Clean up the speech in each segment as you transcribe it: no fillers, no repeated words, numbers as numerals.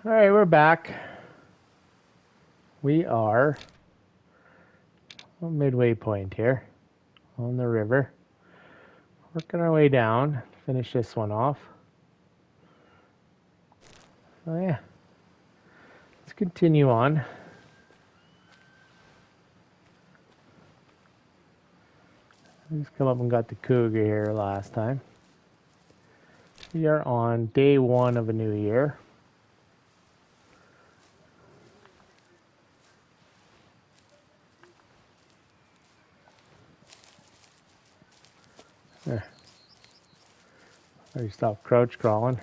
All right, we're back. We are on Midway Point here on the river. Working our way down. Finish this one off. Oh yeah. Let's continue on. We just come up and got the Cougar here last time. We are on day 1 of a new year. There. Already stopped crouch crawling.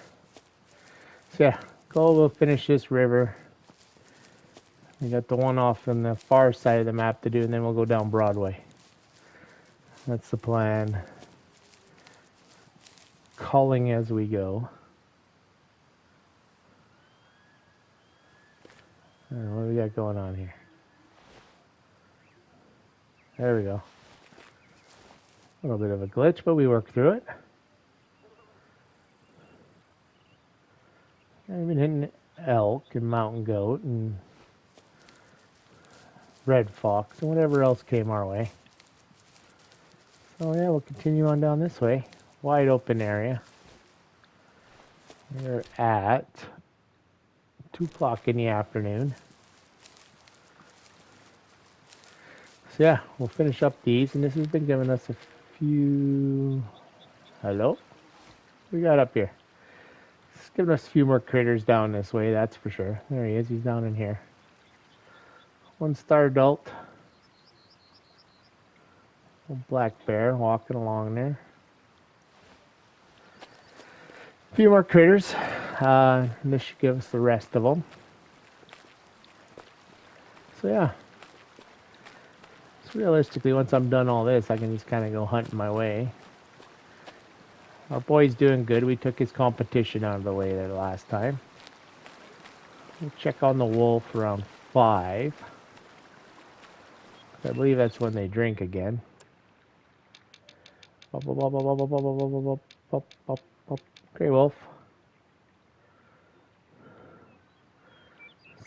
So yeah, goal will finish this river. We got the one off on the far side of the map to do, and then we'll go down Broadway. That's the plan. Culling as we go. What do we got going on here? There we go. A little bit of a glitch, but we worked through it. I've been hitting elk and mountain goat and red fox and whatever else came our way. So yeah, we'll continue on down this way. Wide open area. We're at 2 o'clock in the afternoon. So yeah, we'll finish up these, and this has been giving us a few... Hello? What we got up here? It's giving us a few more critters down this way, that's for sure. There he is, he's down in here. 1-star adult. Black bear walking along there. A few more critters. And this should give us the rest of them. So yeah. So realistically, once I'm done all this, I can just kind of go hunting my way. Our boy's doing good. We took his competition out of the way there last time. We'll check on the wolf around 5. I believe that's when they drink again. Okay, wolf.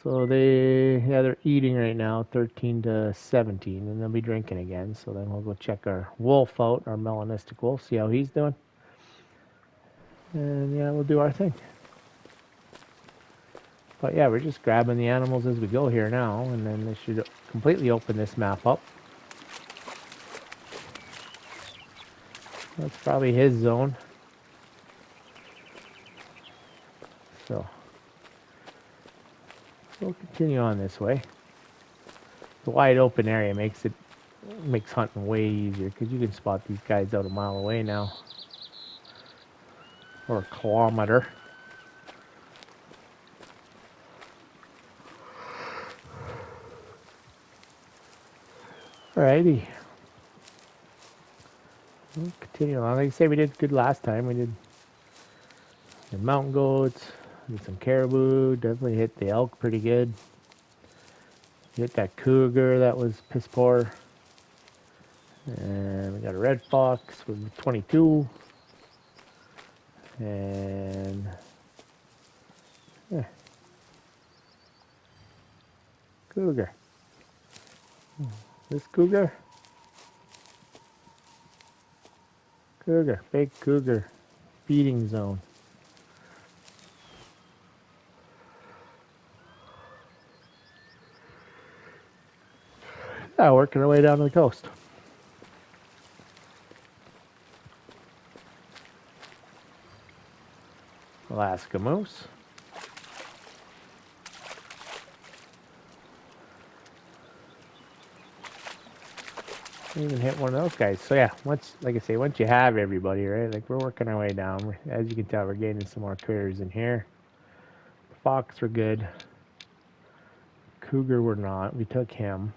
So they're eating right now, 13 to 17, and they'll be drinking again. So then we'll go check our wolf out, our melanistic wolf, see how he's doing. And yeah, we'll do our thing. But yeah, we're just grabbing the animals as we go here now, and then they should completely open this map up. That's probably his zone. So we'll continue on this way. The wide open area makes hunting way easier because you can spot these guys out a mile away now, or a kilometer. Alrighty. We'll continue on. Like I say, we did good last time. We did the mountain goats, did some caribou, definitely hit the elk pretty good. Hit that cougar that was piss poor. And we got a red fox with 22. And yeah. Cougar. This cougar? Cougar, big cougar. Feeding zone. Yeah, working our way down to the coast. Alaska moose. Even hit one of those guys. So yeah, like I say, once you have everybody, right? Like we're working our way down. As you can tell, we're gaining some more critters in here. Fox were good. Cougar were not. We took him.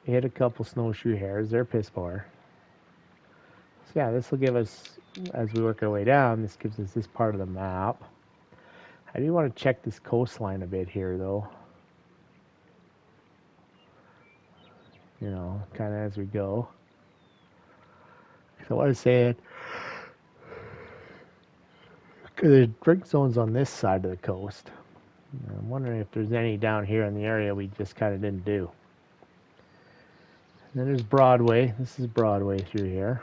We hit a couple snowshoe hares. They're piss poor. So yeah, this will give us, as we work our way down, this gives us this part of the map. I do want to check this coastline a bit here, though. You know, kind of as we go. So what I said, Because there's drink zones on this side of the coast. I'm wondering if there's any down here in the area we just kind of didn't do. And then there's Broadway. This is Broadway through here.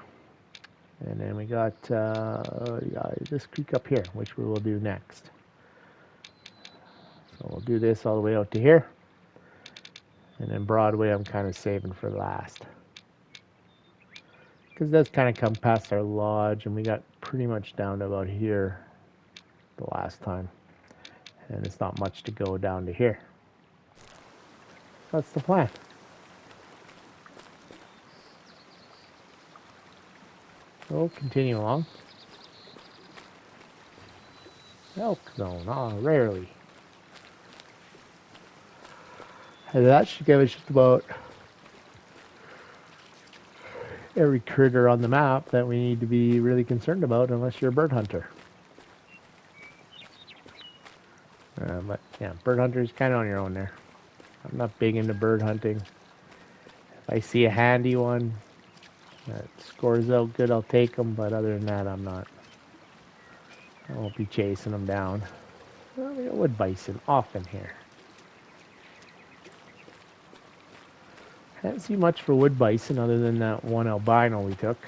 And then we got this creek up here, which we will do next. So we'll do this all the way out to here. And then Broadway I'm kind of saving for last. Because it does kind of come past our lodge, and we got pretty much down to about here the last time. And it's not much to go down to here. That's the plan. We'll continue along. Elk zone, rarely. And that should give us just about every critter on the map that we need to be really concerned about, unless you're a bird hunter. But yeah, bird hunter's kind of on your own there. I'm not big into bird hunting. If I see a handy one that scores out good, I'll take them, but other than that, I'm not. I won't be chasing them down. Well, we got wood bison often here. I didn't see much for wood bison other than that one albino we took.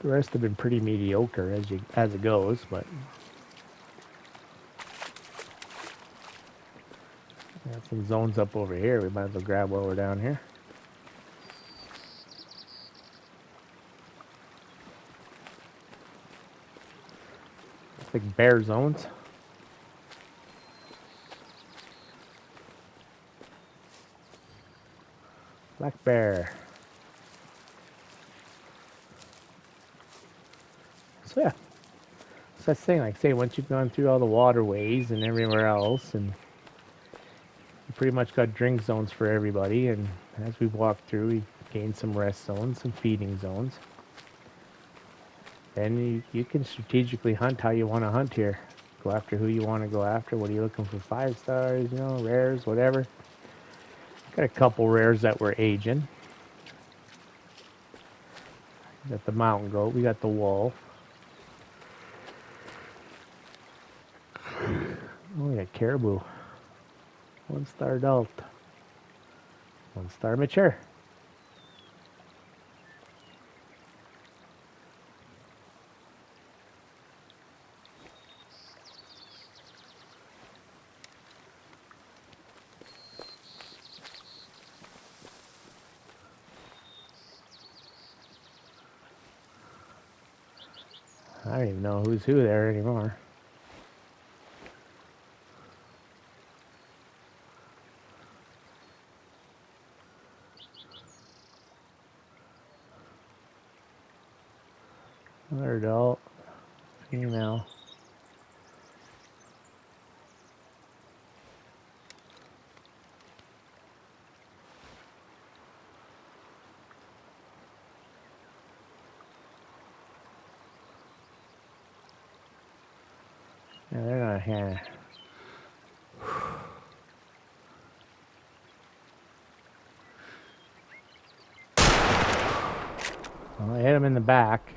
The rest have been pretty mediocre as it goes, but got some zones up over here. We might as well grab while we're down here. Looks like bear zones. Black bear. So yeah, so that's the thing. Like I say, once you've gone through all the waterways and everywhere else, and you pretty much got drink zones for everybody. And as we've walked through, we gained some rest zones, some feeding zones. Then you can strategically hunt how you want to hunt here. Go after who you want to go after. What are you looking for? 5 stars, you know, rares, whatever. Got a couple rares that we're aging. We got the mountain goat. We got the wolf. Oh, we got caribou. 1-star adult. 1-star mature. I don't even know who's who there anymore. Another adult. Female. Yeah, they're not here. Well, I hit him in the back.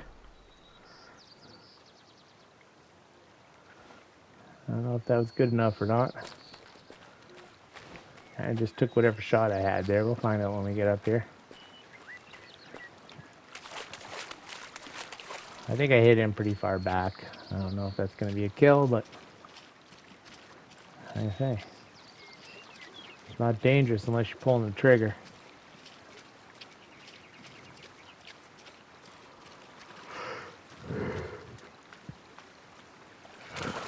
I don't know if that was good enough or not. I just took whatever shot I had there. We'll find out when we get up here. I think I hit him pretty far back. I don't know if that's going to be a kill, but like I say, it's not dangerous unless you're pulling the trigger.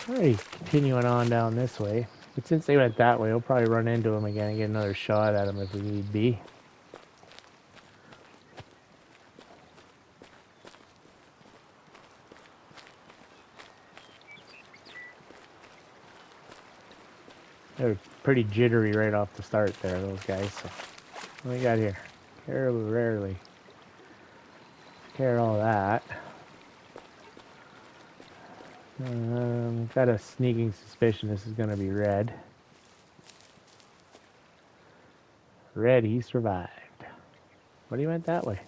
Alright, continuing on down this way. But since they went that way, we'll probably run into him again and get another shot at him if we need be. They're pretty jittery right off the start there, those guys. So, what do we got here? Caribou rarely. Care all that. Got a sneaking suspicion this is going to be red. Red, he survived. But he went that way.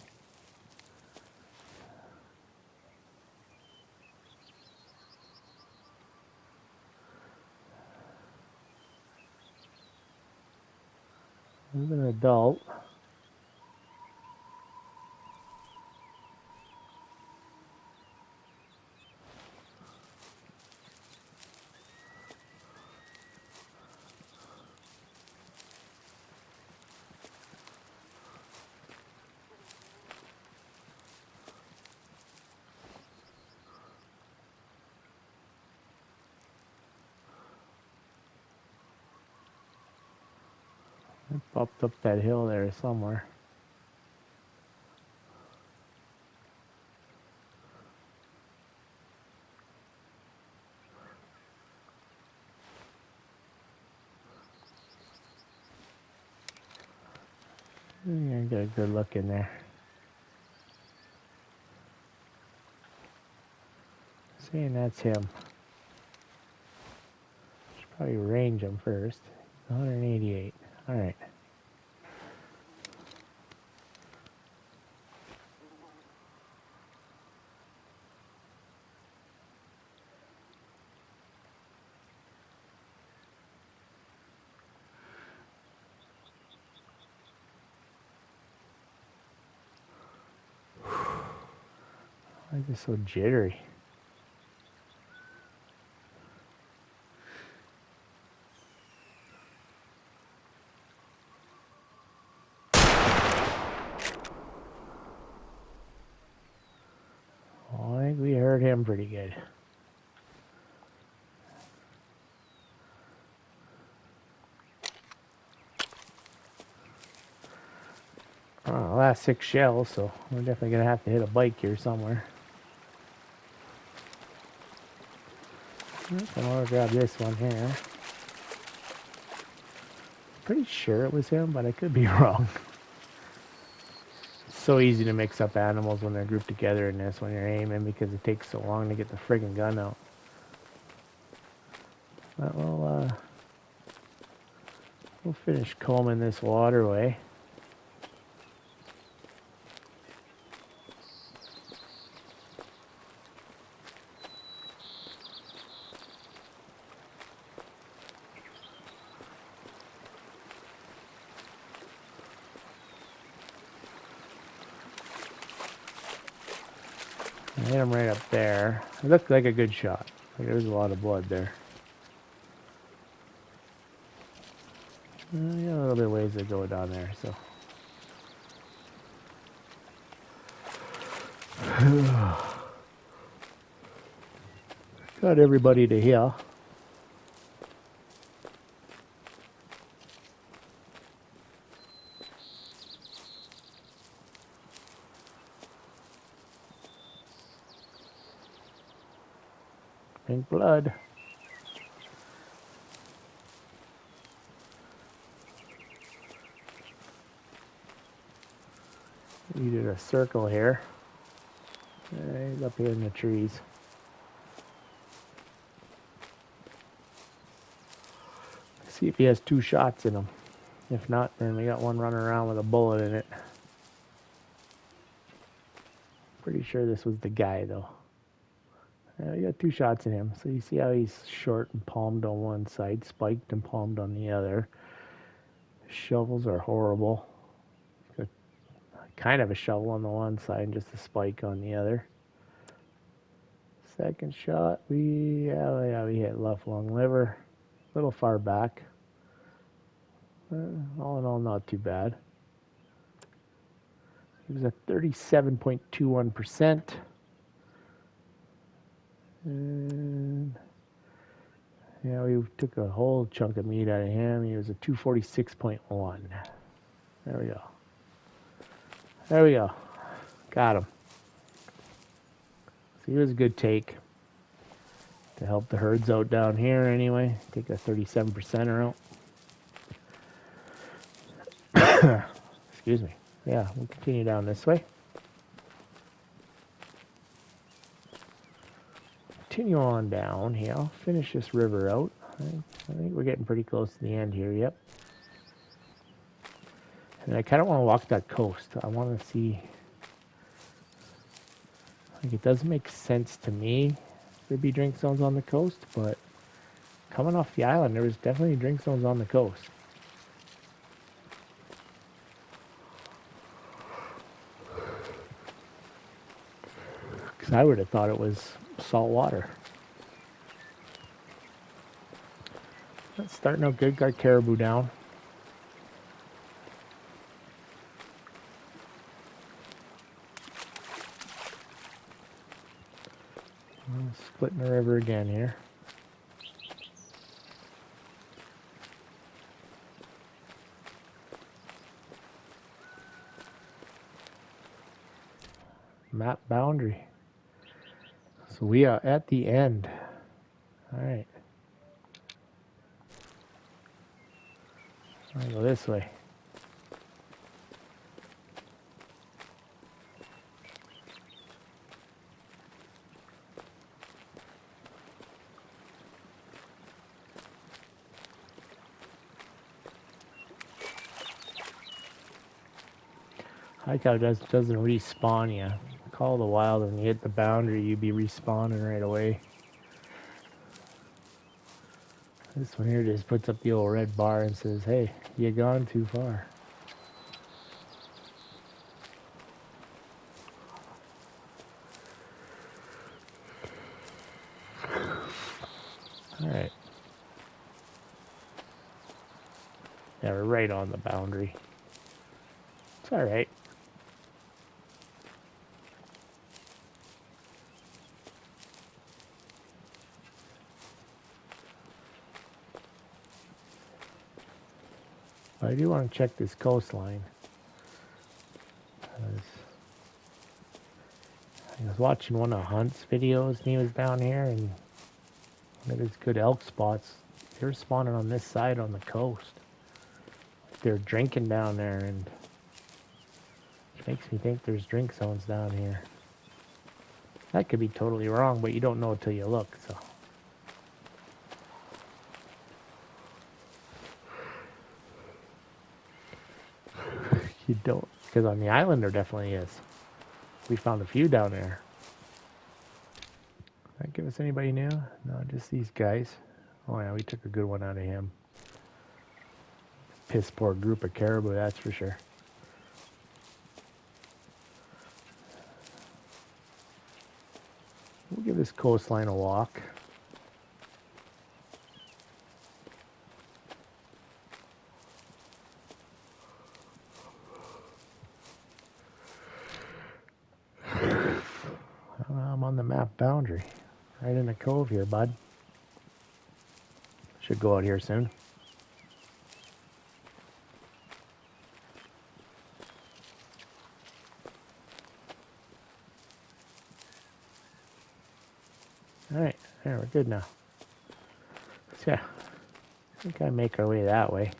He's an adult. It popped up that hill there somewhere. Yeah, get a good look in there. Saying that's him. Should probably range him first. 188. All right. Why is this so jittery? Oh, I think we heard him pretty good. Oh, last 6 shells, so we're definitely going to have to hit a bike here somewhere. I'm going to grab this one here. Pretty sure it was him, but I could be wrong. It's so easy to mix up animals when they're grouped together in this when you're aiming because it takes so long to get the friggin' gun out. But we'll finish combing this waterway. I hit him right up there. It looked like a good shot. Like there was a lot of blood there. Yeah, a little bit of ways to go down there, so. Got everybody to here. Pink blood. We did a circle here. He's up here in the trees. See if he has 2 shots in him. If not, then we got one running around with a bullet in it. Pretty sure this was the guy though. We got 2 shots in him. So you see how he's short and palmed on one side, spiked and palmed on the other. Shovels are horrible. Got kind of a shovel on the one side and just a spike on the other. Second shot, we hit left lung liver. A little far back. All in all, not too bad. He was at 37.21%. And yeah, we took a whole chunk of meat out of him. He was a 246.1. There we go. There we go. Got him. So he was a good take to help the herds out down here anyway. Take a 37%er out. Excuse me. Yeah, we'll continue down this way. Continue on down here. I'll finish this river out. I think we're getting pretty close to the end here. Yep. And I kind of want to walk that coast. I want to see, like, it does make sense to me there'd be drink zones on the coast, but coming off the island, there was definitely drink zones on the coast. Because I would have thought it was salt water. That's starting out good. Got caribou down. Splitting the river again here. Map boundary. So we are at the end. All right. I'm gonna go this way. I like how it doesn't respawn you. Call of the Wild, when you hit the boundary, you'd be respawning right away. This one here just puts up the old red bar and says, hey, you gone too far. Alright. Yeah, we're right on the boundary. It's alright. I do want to check this coastline. I was watching one of Hunt's videos and he was down here, and one of his good elk spots, they were spawning on this side on the coast. They're drinking down there, and it makes me think there's drink zones down here. That could be totally wrong, but you don't know until you look, so. You don't, because on the island there definitely is. We found a few down there. Did that give us anybody new? No, just these guys. Oh yeah, we took a good one out of him. Piss poor group of caribou, that's for sure. We'll give this coastline a walk. I'm on the map boundary. Right in the cove here, bud. Should go out here soon. Alright, there, we're good now. So yeah, I think I make our way that way.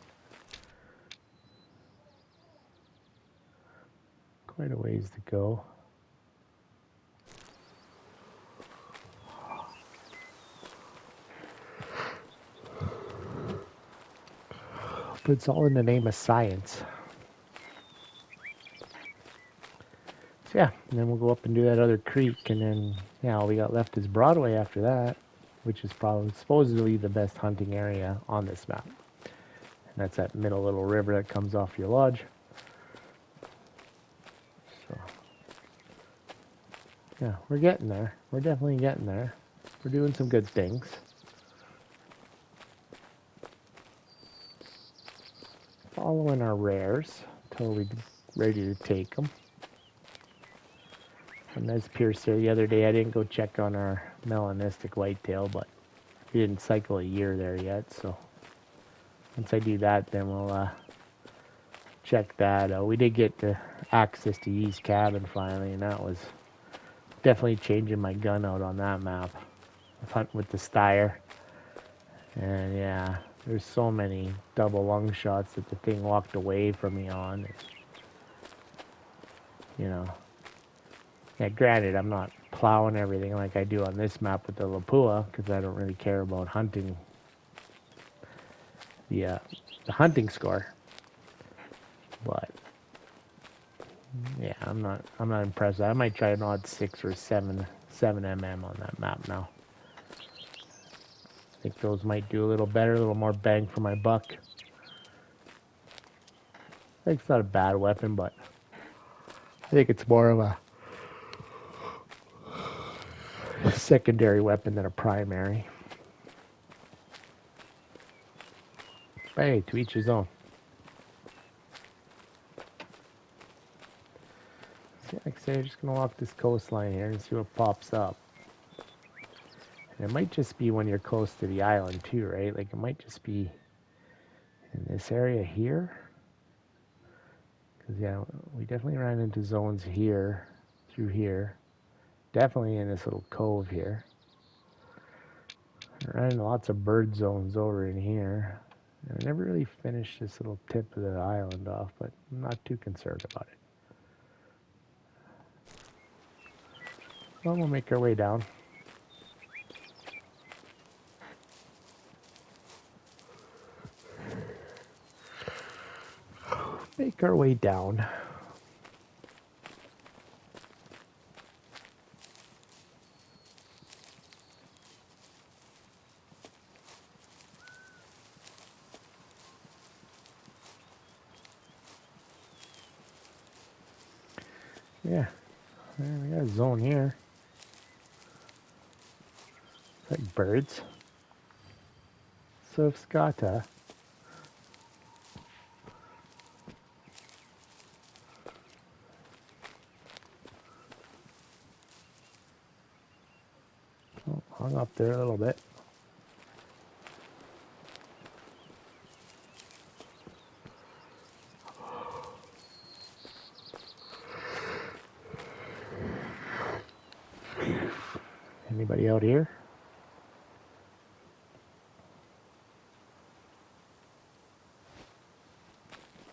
Quite a ways to go. But it's all in the name of science. So yeah, and then we'll go up and do that other creek, and then yeah, all we got left is Broadway after that, which is probably supposedly the best hunting area on this map. And that's that middle little river that comes off your lodge. So yeah, we're getting there. We're definitely getting there. We're doing some good things. Following our rares until we're ready to take them. And as Perce said the other day, I didn't go check on our melanistic whitetail, but we didn't cycle a year there yet. So once I do that, then we'll check that. We did get the access to Yee's cabin finally, and that was definitely changing my gun out on that map. I was hunting with the Steyr, and yeah, there's so many double lung shots that the thing walked away from me on. You know, yeah, granted, I'm not plowing everything like I do on this map with the Lapua, because I don't really care about hunting the hunting score. But Yeah, I'm not impressed. I might try an odd 6 or 7 mm on that map now. I think those might do a little better, a little more bang for my buck. I think it's not a bad weapon, but I think it's more of a secondary weapon than a primary. But hey, to each his own. See, like I say, I'm just gonna walk this coastline here and see what pops up. And it might just be when you're close to the island too, right? Like it might just be in this area here. Because yeah, we definitely ran into zones here, through here. Definitely in this little cove here. I ran into lots of bird zones over in here. And I never really finished this little tip of the island off, but I'm not too concerned about it. Well, we'll make our way down. Make our way down. Yeah, we got a zone here. It's like birds. So Scoter. Oh, hung up there a little bit. Anybody out here?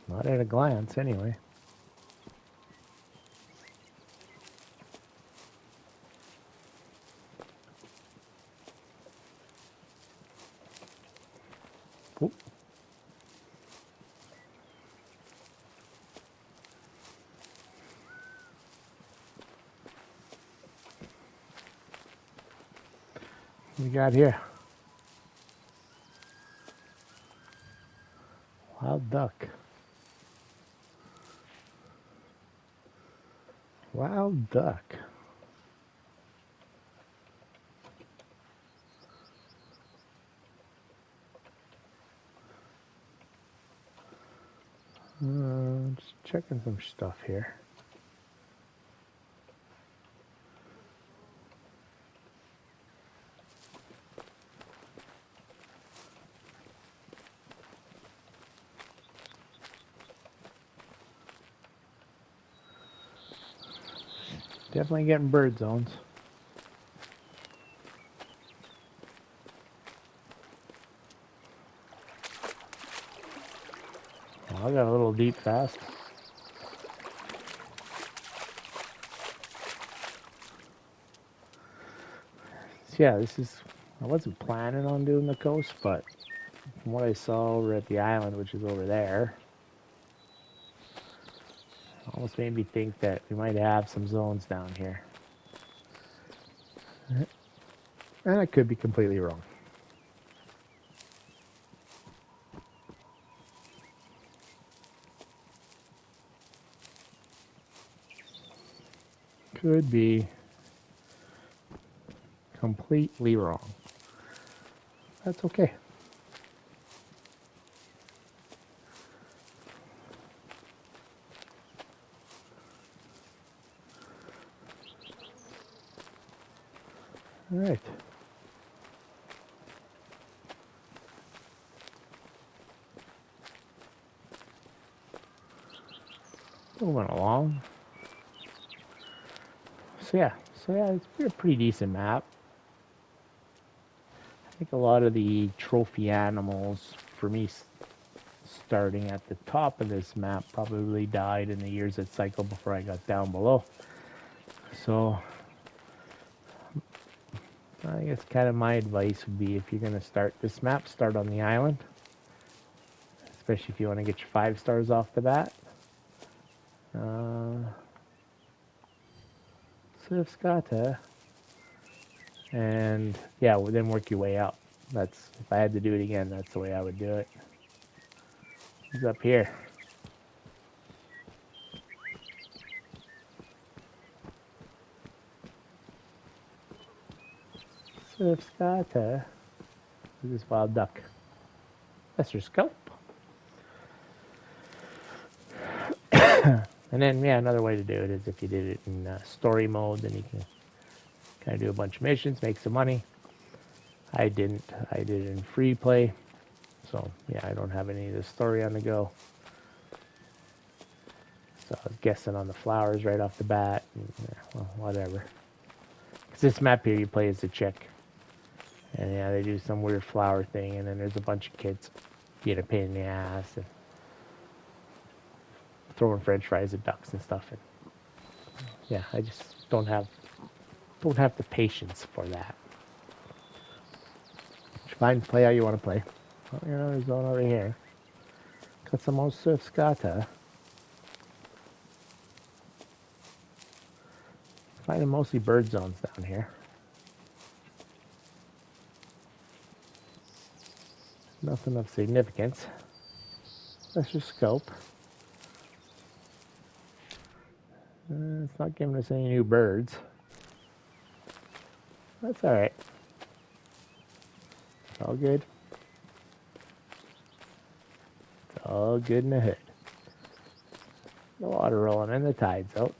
Not at a glance, anyway. Oop. What we got here? Wild duck. Wild duck. Just checking some stuff here. Definitely getting bird zones. Oh, I got a little deep fast. So yeah, this is, I wasn't planning on doing the coast, but from what I saw over at the island, which is over there, almost made me think that we might have some zones down here. And I could be completely wrong. Could be completely wrong. That's okay. All right. Moving along. So yeah, it's a pretty decent map. I think a lot of the trophy animals, for me, starting at the top of this map, probably died in the years that cycled before I got down below. So I guess kind of my advice would be, if you're going to start this map, start on the island. Especially if you want to get your 5 stars off the bat. Scoter. And yeah, well, then work your way up. That's, if I had to do it again, that's the way I would do it. He's up here. Scoter. This is wild duck. That's your Scaup. And then, yeah, another way to do it is if you did it in story mode, then you can kind of do a bunch of missions, make some money. I didn't. I did it in free play. So, yeah, I don't have any of the story on the go. So I was guessing on the flowers right off the bat. And, well, whatever. Because this map here, you play as a chick. And, yeah, they do some weird flower thing. And then there's a bunch of kids being a pain in the ass. And throwing french fries at ducks and stuff. And, yeah, I just don't have the patience for that. Fine, play how you want to play. Oh, you know, there's one over here. Got some more Scoter. Finding mostly bird zones down here. Nothing of significance. That's your Scaup. It's not giving us any new birds. That's alright. It's all good. It's all good in the hood. The water rolling and the tide's out.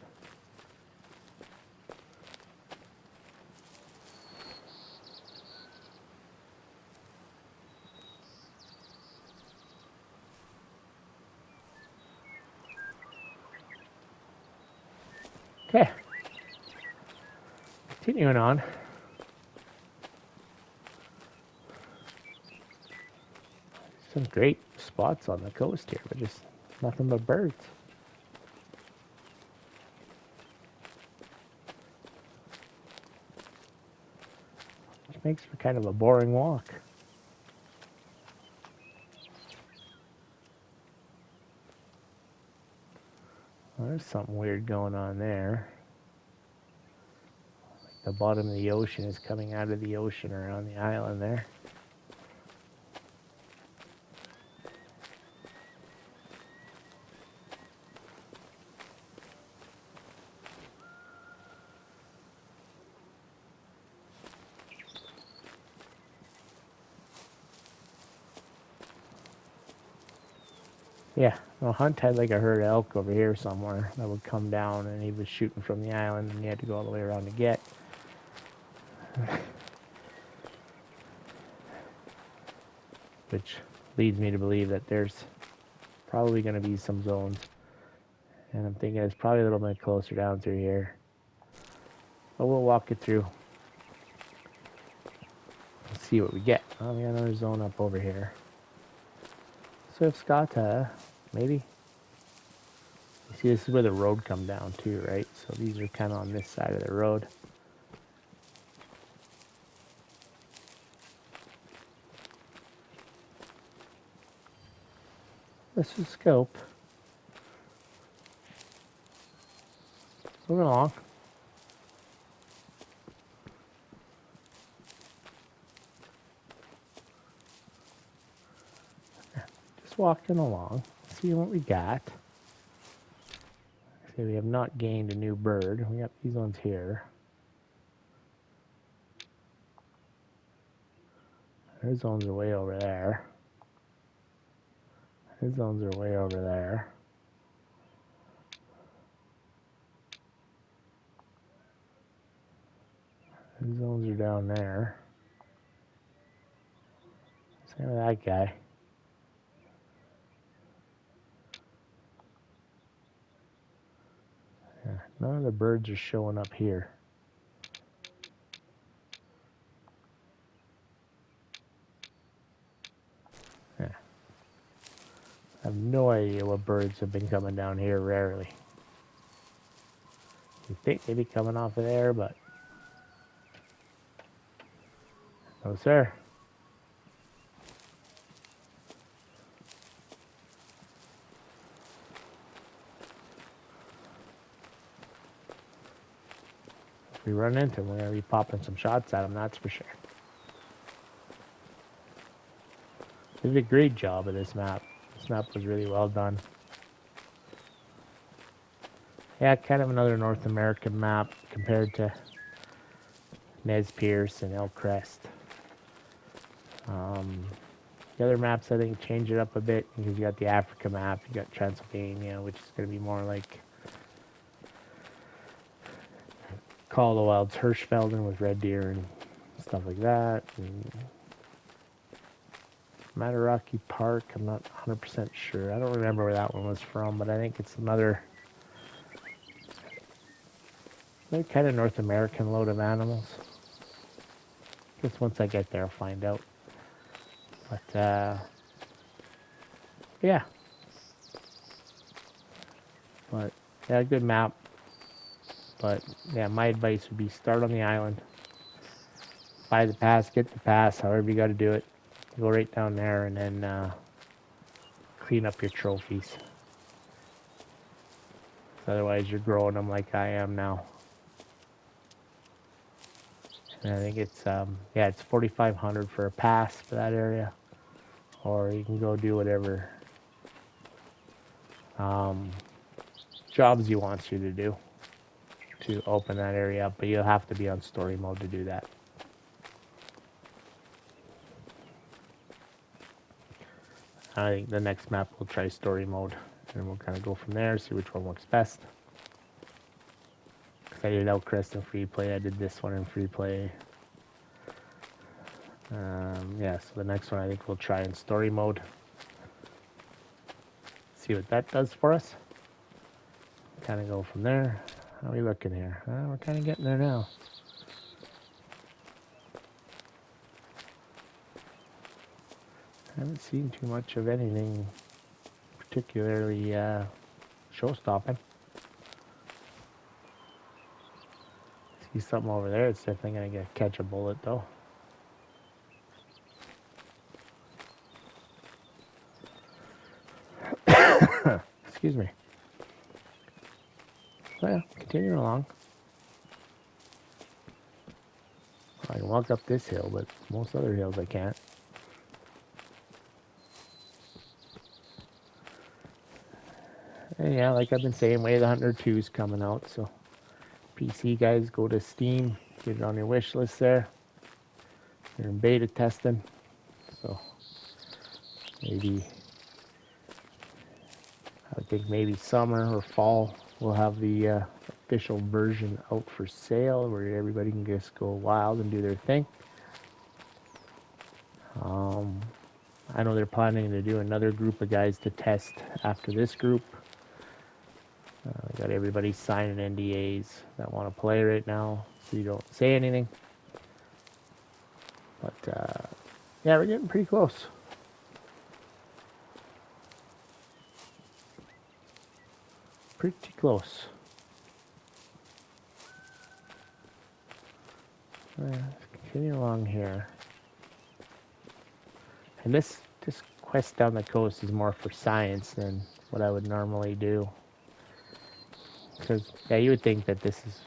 Okay. Continuing on. Some great spots on the coast here, but just nothing but birds. Which makes for kind of a boring walk. Well, there's something weird going on there. Like the bottom of the ocean is coming out of the ocean around the island there. Yeah, well, Hunt had like a herd of elk over here somewhere that would come down, and he was shooting from the island, and he had to go all the way around to get. Which leads me to believe that there's probably going to be some zones, and I'm thinking it's probably a little bit closer down through here. But we'll walk it through. Let's see what we get. Oh, we got another zone up over here. Scoter, maybe. You see, this is where the road come down too, right? So these are kind of on this side of the road. Let's just scope. Moving along. Just walking along, seeing what we got. See, we have not gained a new bird. We got these ones here. Their zones are way over there. His zones are way over there. His zones are down there. Same with that guy. Yeah, none of the birds are showing up here. Yeah. I have no idea what birds have been coming down here rarely. You think they'd be coming off of there, but no, sir. we run into them, we're going to be popping some shots at them, that's for sure. They did a great job of this map. This map was really well done. Yeah, kind of another North American map compared to Perce and Elkcrest. The other maps, I think, change it up a bit because you got the Africa map, you got Transylvania, which is going to be more like Call of the Wilds Hirschfelden with red deer and stuff like that. And Mataraki Park, I'm not 100% sure. I don't remember where that one was from, but I think it's another kind of North American load of animals. I guess once I get there, I'll find out. But, yeah. But, yeah, good map. But, yeah, my advice would be start on the island. Buy the pass, get the pass, however you got to do it. Go right down there and then clean up your trophies. Otherwise, you're growing them like I am now. And I think it's, yeah, it's 4,500 for a pass for that area. Or you can go do whatever jobs he wants you to do to open that area up. But you'll have to be on story mode to do that. I think the next map we'll try story mode. And we'll kind of go from there, see which one works best. Because I did Elkcrest in free play. I did this one in free play. Yeah, so the next one I think we'll try in story mode. See what that does for us. Kind of go from there. How are we looking here? We're kind of getting there now. I haven't seen too much of anything particularly show-stopping. See something over there, it's definitely going to catch a bullet though. Excuse me. Well, continuing along. I can walk up this hill, but most other hills I can't. And yeah, like I've been saying, Way of the Hunter 2 is coming out, so PC guys, go to Steam, get it on your wish list there. They're in beta testing, so maybe, I think maybe summer or fall we'll have the official version out for sale where everybody can just go wild and do their thing. I know they're planning to do another group of guys to test after this group. Got everybody signing NDAs that want to play right now, so you don't say anything. But yeah, we're getting pretty close. Pretty close. Let's continue along here. And this quest down the coast is more for science than what I would normally do. Because, yeah, you would think that this is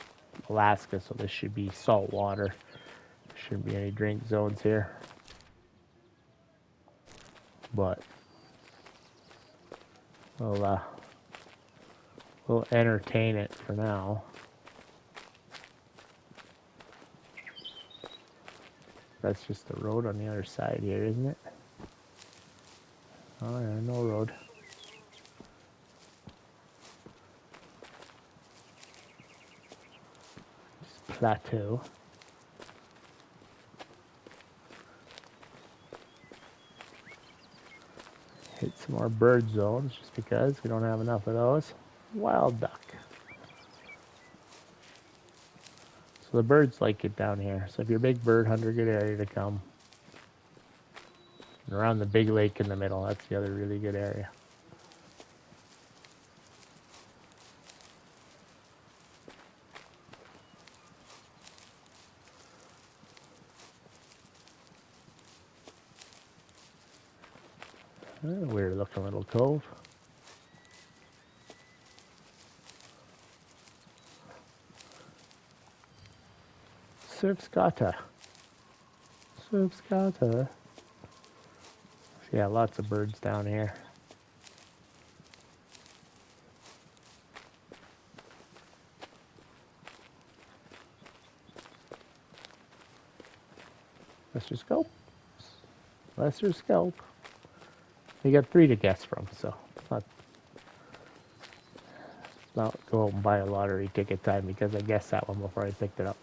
Alaska, so this should be salt water. There shouldn't be any drink zones here. But we'll entertain it for now. That's just the road on the other side here, isn't it? Oh, yeah, no road. Just plateau. Hit some more bird zones just because we don't have enough of those. Wild duck. So the birds like it down here. So if you're a big bird hunter, good area to come. And around the big lake in the middle, that's the other really good area. Weird looking little cove. Scoter. Scoter. Yeah, lots of birds down here. Lesser Scaup. Lesser Scaup. You got 3 to guess from, so it's not go out and buy a lottery ticket time because I guessed that one before I picked it up.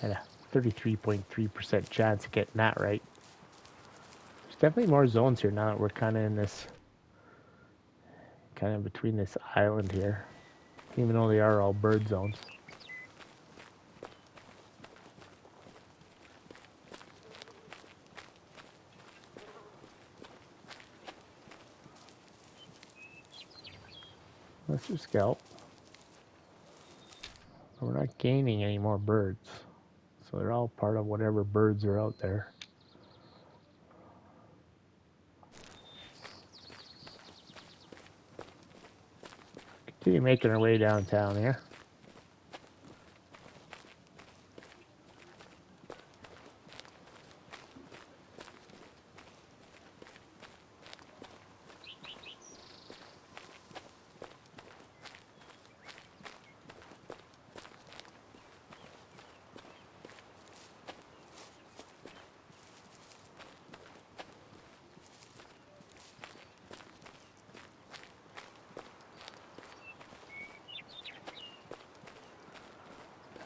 And a 33.3% chance of getting that right. There's definitely more zones here now that we're kind of in this, kind of between this island here, even though they are all bird zones. Lesser Scaup. We're not gaining any more birds, so they're all part of whatever birds are out there. Continue making our way downtown here.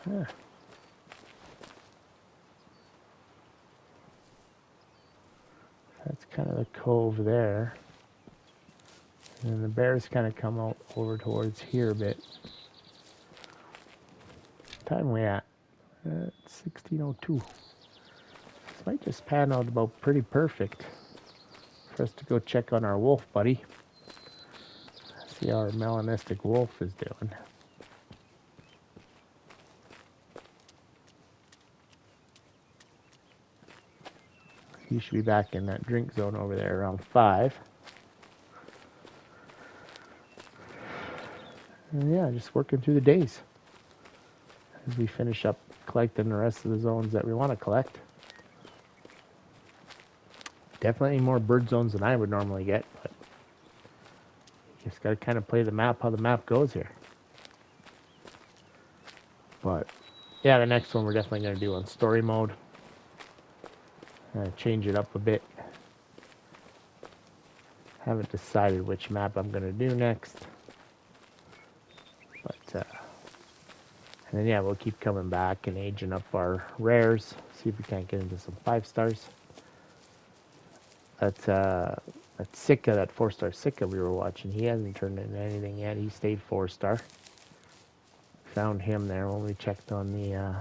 Yeah. That's kind of the cove there. And the bears kind of come out over towards here a bit. What time are we at? 16:02. This might just pan out about pretty perfect for us to go check on our wolf buddy. See how our melanistic wolf is doing. He should be back in that drink zone over there around 5. And yeah, just working through the days as we finish up collecting the rest of the zones that we want to collect. Definitely more bird zones than I would normally get, but you just got to kind of play the map how the map goes here. But yeah, the next one we're definitely going to do on story mode. Change it up a bit. Haven't decided which map I'm going to do next. But, and then yeah, we'll keep coming back and aging up our rares. See if we can't get into some 5 stars. That Sitka, that 4-star Sitka we were watching, he hasn't turned into anything yet. He stayed 4-star. Found him there when we checked on the,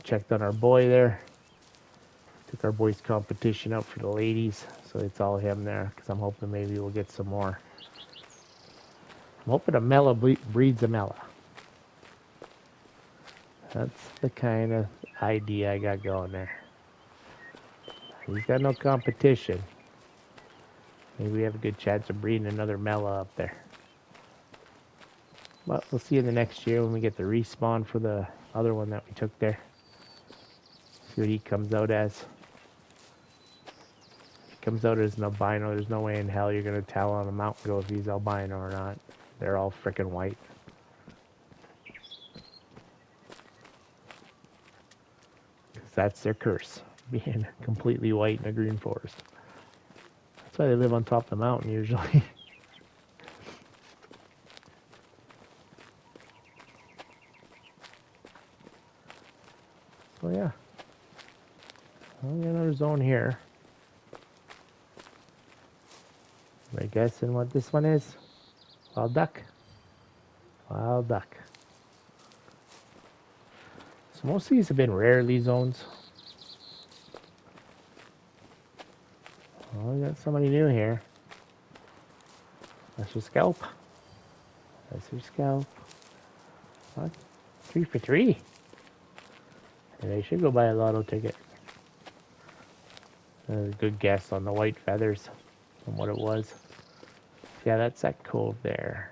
checked on our boy there. Took our boys competition out for the ladies, so it's all him there, because I'm hoping maybe we'll get some more. I'm hoping a Mela breeds a Mela. That's the kind of idea I got going there. He's got no competition. Maybe we have a good chance of breeding another Mela up there. But we'll see in the next year when we get the respawn for the other one that we took there. See what he comes out as. If he comes out as an albino, there's no way in hell you're going to tell on a mountain goat if he's albino or not. They're all freaking white. Because that's their curse, being completely white in a green forest. That's why they live on top of the mountain usually. So yeah. Well, we got another zone here. Am I guessing what this one is? Wild duck. Wild duck. So most of these have been rarely zones. Oh, we got somebody new here. That's your Scaup. That's your Scaup. What? 3 for 3. And I should go buy a lotto ticket. A good guess on the white feathers and what it was. Yeah, that's that cove there.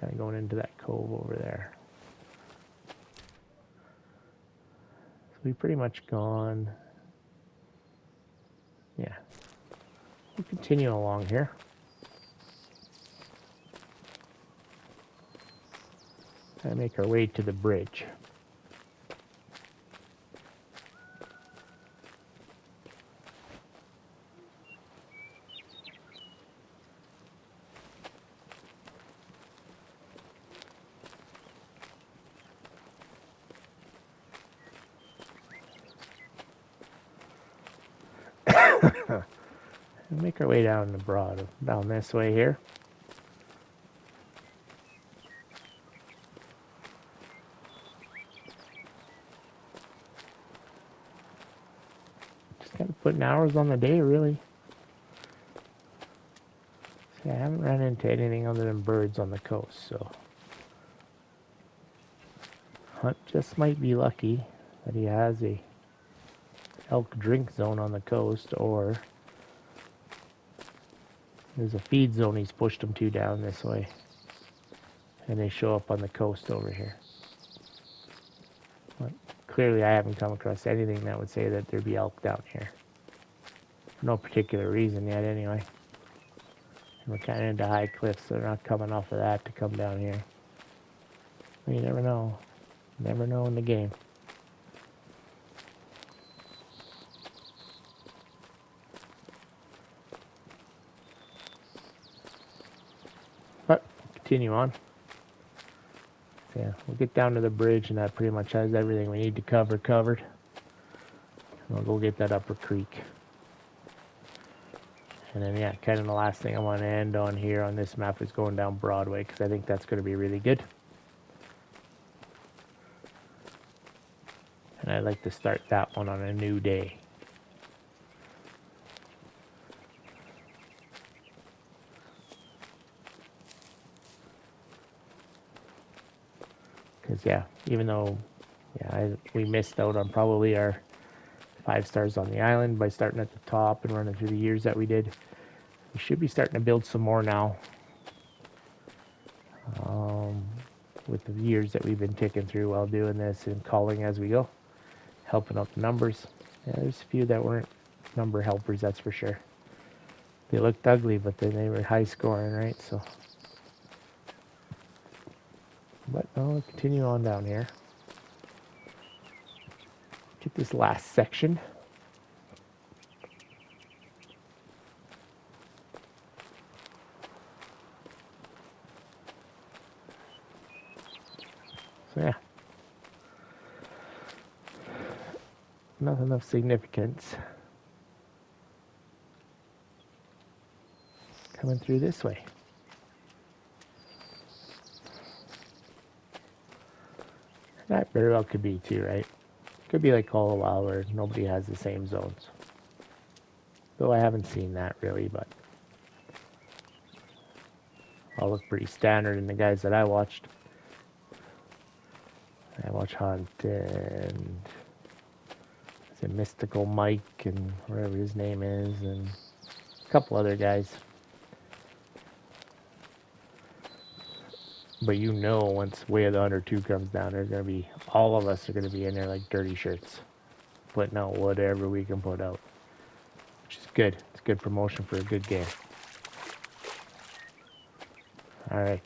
kind of going into that cove over there. So we've pretty much gone. Yeah. We'll continue along here. And make our way to the bridge. And make our way down the down this way here. Just kind of putting hours on the day, really. See, I haven't run into anything other than birds on the coast, so Hunt just might be lucky that he has a elk drink zone on the coast, or there's a feed zone he's pushed them to down this way, and they show up on the coast over here. But clearly I haven't come across anything that would say that there'd be elk down here. For no particular reason yet anyway. And we're kind of into high cliffs, so they're not coming off of that to come down here. But you never know. Never know in the game. But continue on. So yeah, we'll get down to the bridge, and that pretty much has everything we need to cover covered. And we'll go get that upper creek. And then yeah, kind of the last thing I want to end on here on this map is going down Broadway, because I think that's going to be really good. And I'd like to start that one on a new day. Because yeah, even though we missed out on probably our 5 stars on the island by starting at the top and running through the years that we did, we should be starting to build some more now. With the years that we've been ticking through while doing this and culling as we go, helping out the numbers. Yeah, there's a few that weren't number helpers, that's for sure. They looked ugly, but then they were high scoring, right? So, but I'll continue on down here. Get this last section. So yeah, nothing of significance coming through this way. That very well could be too, right? Could be like Call a While where nobody has the same zones. Though I haven't seen that really, but all look pretty standard in the guys that I watched. I watch Hunt and is it Mystical Mike and whatever his name is, and a couple other guys. But you know, once Way of the Under 2 comes down, there's going to be, all of us are going to be in there like dirty shirts, putting out whatever we can put out, which is good. It's good promotion for a good game. Alright.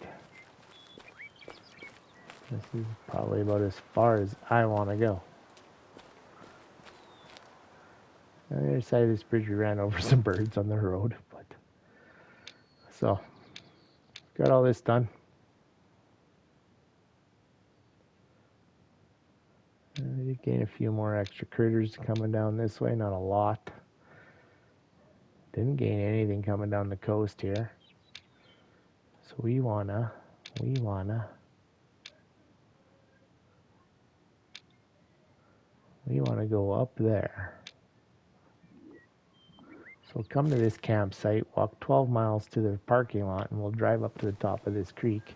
This is probably about as far as I want to go. On the other side of this bridge, we ran over some birds on the road, but so got all this done. I did gain a few more extra critters coming down this way, not a lot. Didn't gain anything coming down the coast here. So we wanna go up there. So we'll come to this campsite, walk 12 miles to the parking lot, and we'll drive up to the top of this creek.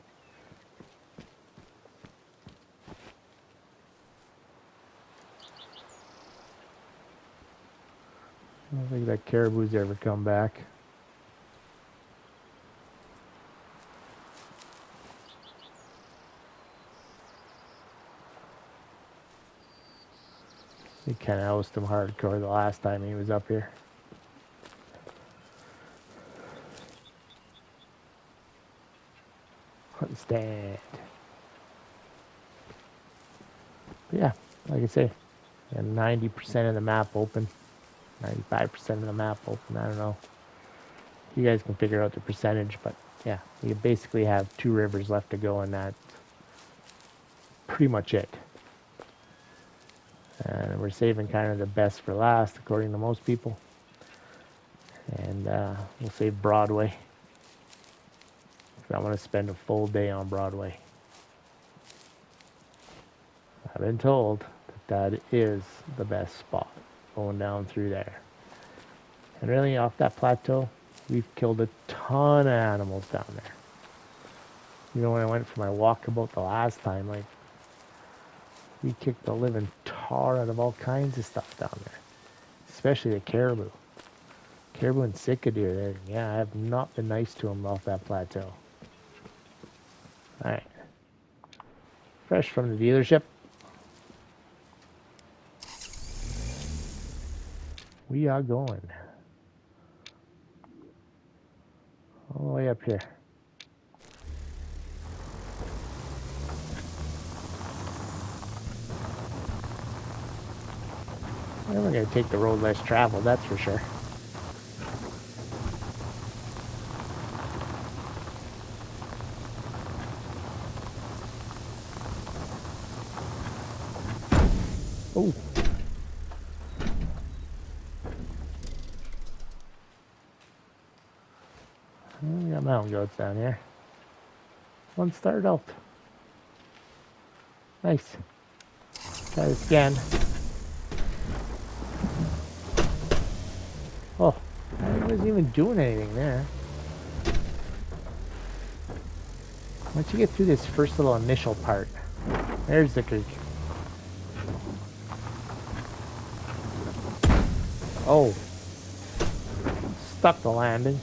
I don't think that caribou's ever come back. We kind of housed him hardcore the last time he was up here. Hunt stand. But yeah, like I say, 90% of the map open. 95% of the map open. I don't know. You guys can figure out the percentage, but yeah, you basically have 2 rivers left to go, and that's pretty much it. And we're saving kind of the best for last, according to most people. And we'll save Broadway. I want to spend a full day on Broadway. I've been told that that is the best spot, going down through there. And really, off that plateau, we've killed a ton of animals down there. You know, when I went for my walkabout the last time, like, we kicked the living tar out of all kinds of stuff down there. Especially the caribou. Caribou and Sitka deer there. Yeah, I have not been nice to them off that plateau. Alright. Fresh from the dealership. We are going all the way up here. We're going to take the road less traveled, that's for sure. Oh. We got mountain goats down here. One star adult. Nice. Try this again. Oh, I wasn't even doing anything there. Once you get through this first little initial part, there's the creek. Oh. Stuck the landing.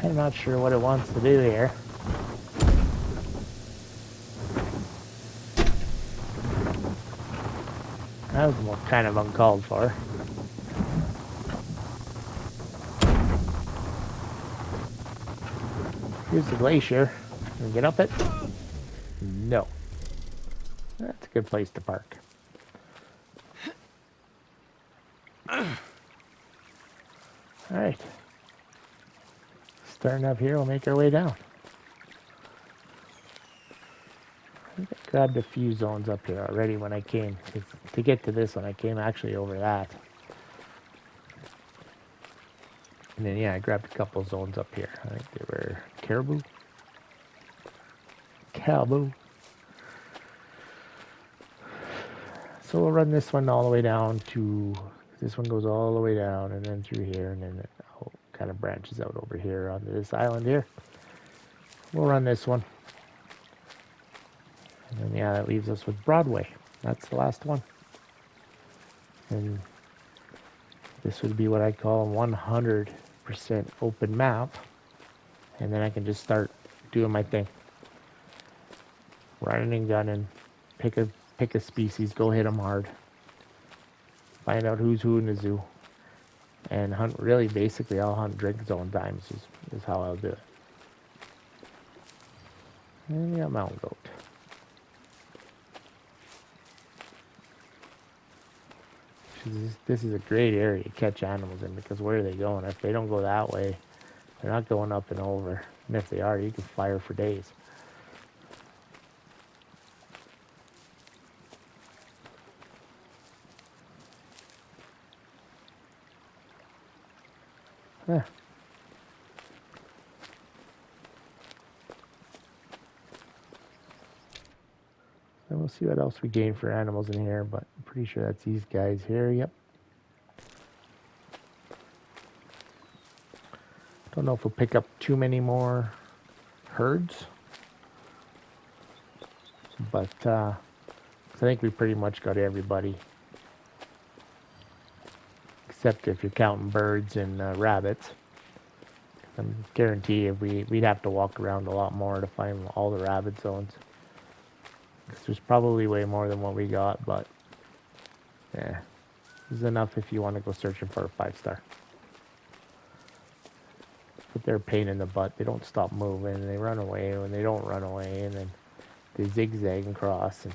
I'm not sure what it wants to do here. That was more kind of uncalled for. Here's the glacier. Can we get up it? No. That's a good place to park. Alright. Starting up here, we'll make our way down. I think I grabbed a few zones up here already when I came. To get to this one, I came actually over that. And then, yeah, I grabbed a couple zones up here. I think they were caribou. So we'll run this one all the way down to... This one goes all the way down and then through here, and then it kind of branches out over here onto this island here. We'll run this one. And then, yeah, that leaves us with Broadway. That's the last one. And this would be what I call 100% open map. And then I can just start doing my thing. Running and gunning. Pick a species, go hit them hard. Find out who's who in the zoo. And hunt, really, basically, I'll hunt drink zone times is how I'll do it. And we got mountain goat. This is a great area to catch animals in, because where are they going? If they don't go that way, they're not going up and over. And if they are, you can fire for days. Huh. And we'll see what else we gain for animals in here, but I'm pretty sure that's these guys here. Yep. Don't know if we'll pick up too many more herds, but I So I think we pretty much got everybody. Except if you're counting birds and rabbits. I guarantee if we'd have to walk around a lot more to find all the rabbit zones. Because there's probably way more than what we got, but yeah, there's enough if you want to go searching for a 5-star. But they're a pain in the butt. They don't stop moving, and they run away when they don't run away, and then they zigzag and cross. And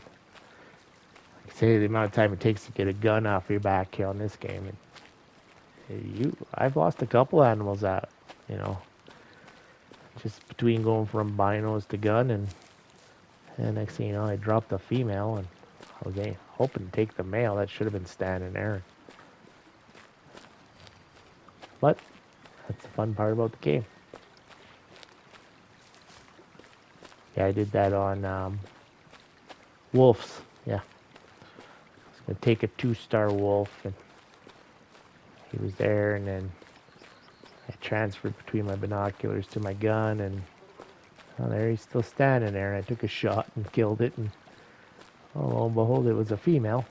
like I say, the amount of time it takes to get a gun off your back here on this game. And I've lost a couple animals out, you know, just between going from binos to gun, and next thing you know, I dropped a female, and I was hoping to take the male that should have been standing there. But that's the fun part about the game. Yeah, I did that on wolves. Yeah, I was gonna take a 2-star wolf, and he was there, and then I transferred between my binoculars to my gun, and oh, there he's still standing there, and I took a shot and killed it, and oh, lo and behold, it was a female.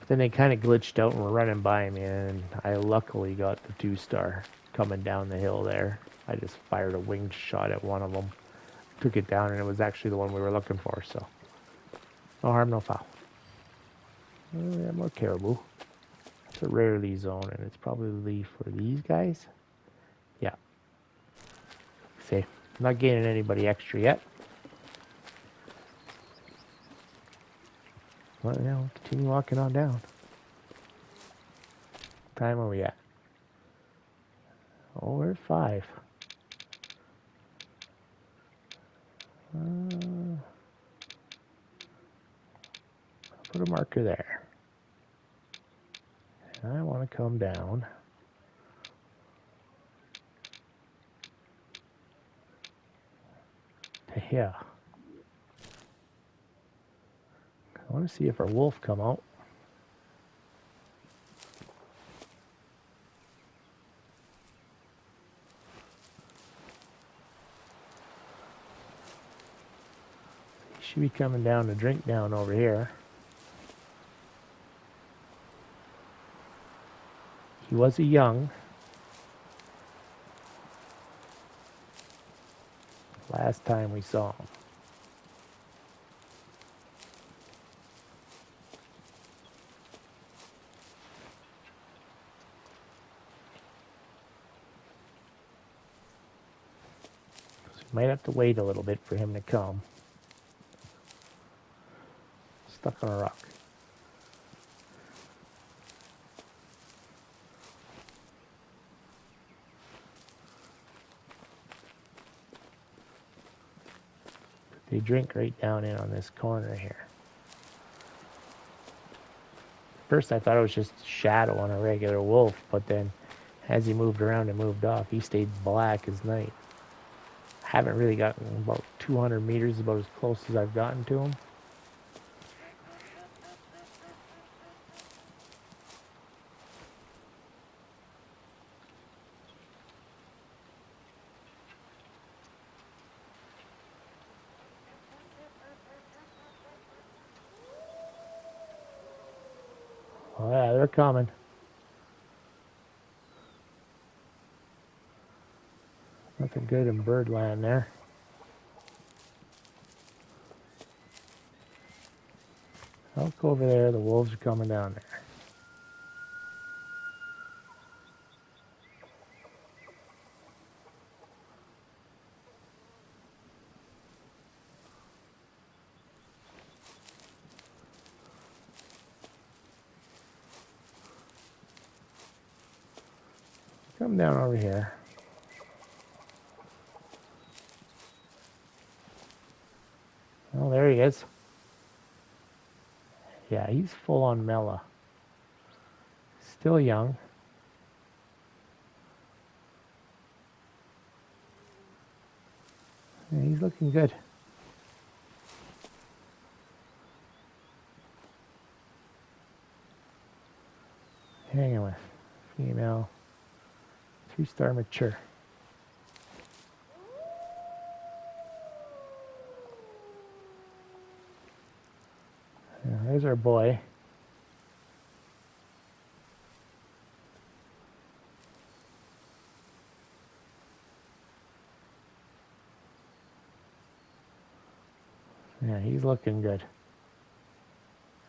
But then they kind of glitched out and were running by me, and I luckily got the 2-star coming down the hill there. I just fired a winged shot at one of them, took it down, and it was actually the one we were looking for, so no harm, no foul. Oh, we have more caribou. It's a rarely zone, and it's probably for these guys. Yeah. See, I'm not gaining anybody extra yet. Well, you know, continue walking on down. What time are we at? Oh, we're at 5. I'll put a marker there. And I want to come down. To here. I want to see if our wolf come out. He should be coming down to drink down over here. He was a young. Last time we saw him. So we might have to wait a little bit for him to come. Stuck on a rock. They drink right down in on this corner here. First I thought it was just a shadow on a regular wolf, but then as he moved around and moved off, he stayed black as night. I haven't really gotten about 200 meters, about as close as I've gotten to him. Oh yeah, they're coming. Nothing good in birdland there. I'll go over there, the wolves are coming down there. Come down over here. Oh, there he is. Yeah, he's full on Mela. Still young. Yeah, he's looking good. Hanging with female, 3-star mature. our boy. Yeah, he's looking good.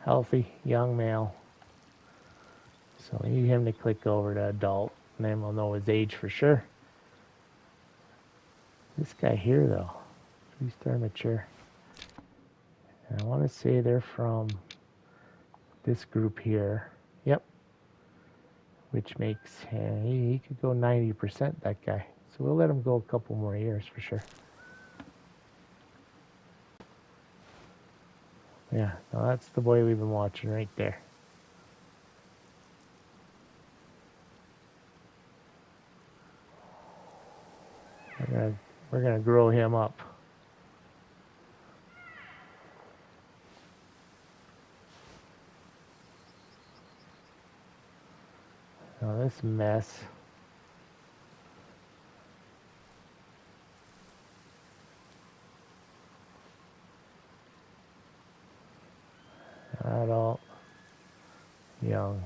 Healthy, young male. So we need him to click over to adult, and then we'll know his age for sure. This guy here, though, 3-star mature. And I want to say they're from this group here. Yep. Which makes he could go 90%, that guy. So we'll let him go a couple more years for sure. Yeah, now that's the boy we've been watching right there. We're gonna grow him up. Now this mess. Adult, young.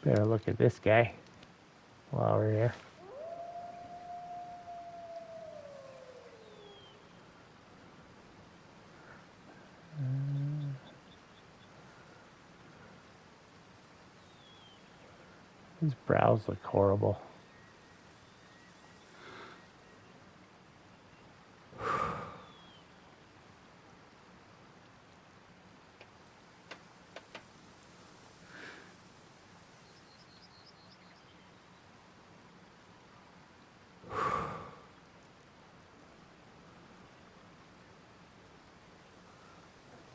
Better look at this guy while we're here. His brows look horrible.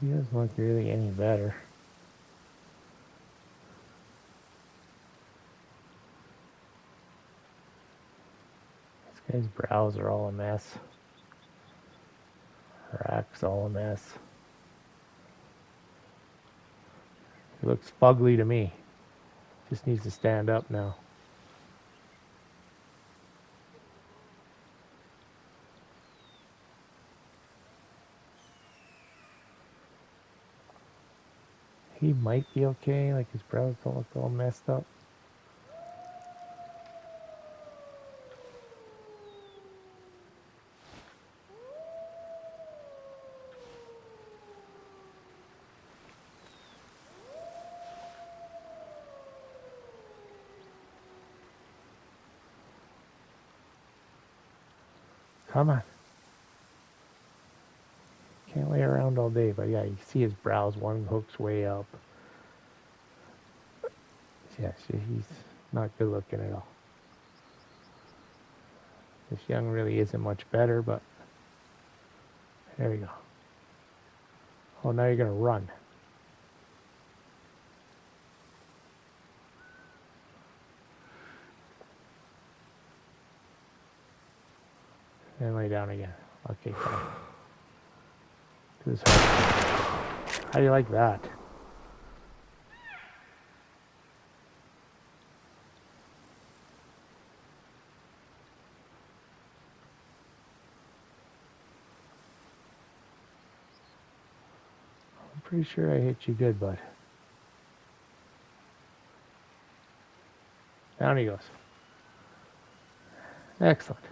He doesn't look really any better. This guy's brows are all a mess. Rack's all a mess. He looks fugly to me. Just needs to stand up now. He might be okay, like his brows don't look all messed up. Come on. Can't lay around all day, but yeah, you see his brows, one hook's way up. Yeah, see, he's not good looking at all. This young really isn't much better, but there we go. Oh, now you're gonna run. And lay down again. Okay, fine. How do you like that? I'm pretty sure I hit you good, bud. Down he goes. Excellent.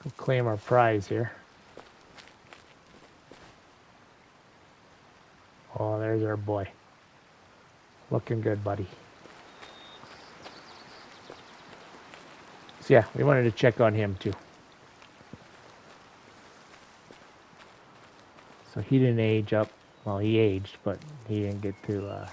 Let's go claim our prize here. Oh, there's our boy. Looking good, buddy. So yeah, we wanted to check on him too. So he didn't age up. Well, he aged, but he didn't get to...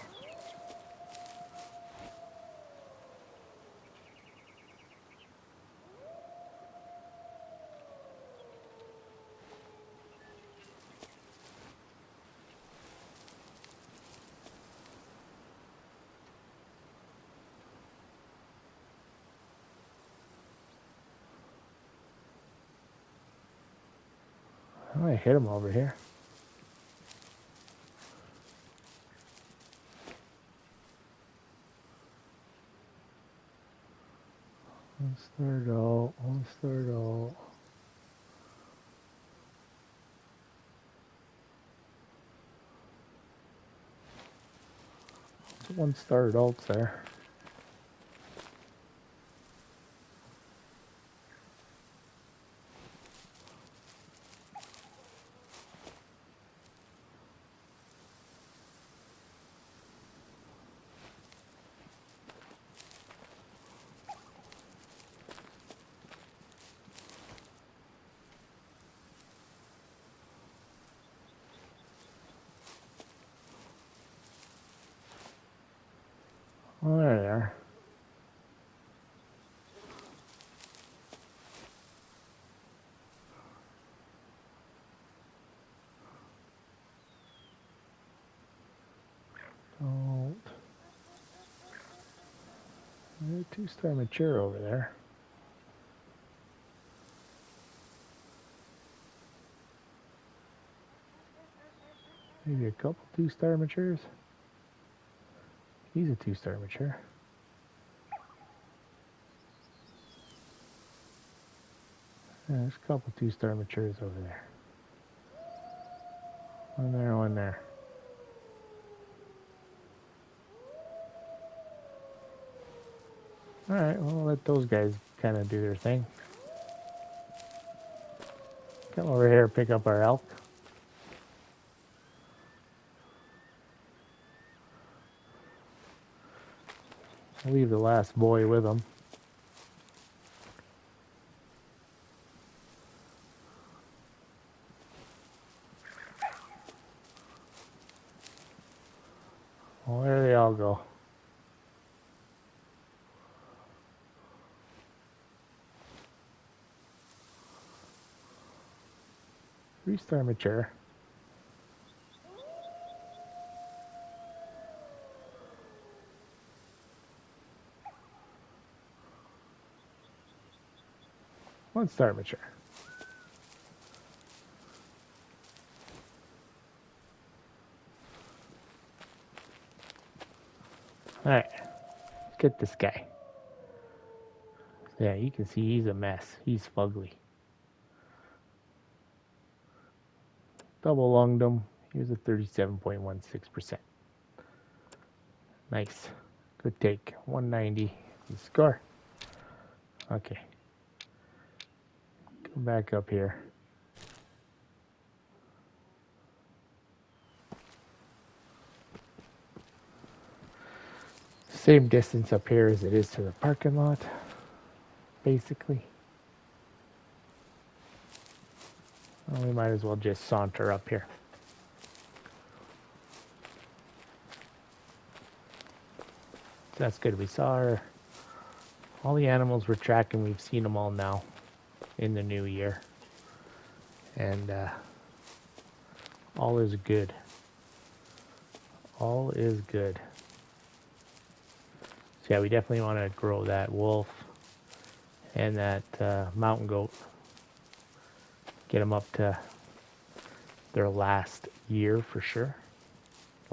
I hit him over here. One star adult, one star adult. One star adults there. Oh, there they are. Don't. There's a 2-star mature over there. Maybe a couple 2-star matures. He's a 2-star mature. Yeah, there's a couple 2-star matures over there. One there, one there. Alright, well, let those guys kind of do their thing. Come over here, pick up our elk. I'll leave the last boy with them. Well, there they all go. Three-star mature. One-star mature. Alright, let's get this guy. Yeah, you can see he's a mess. He's fugly. Double lunged him. He was a 37.16%. Nice. Good take. 190. Score. Okay. Come back up here. Same distance up here as it is to the parking lot, basically. Well, we might as well just saunter up here. So that's good. We saw all the animals we're tracking. We've seen them all now in the new year. And all is good. All is good. So yeah, we definitely want to grow that wolf and that mountain goat. Get them up to their last year for sure.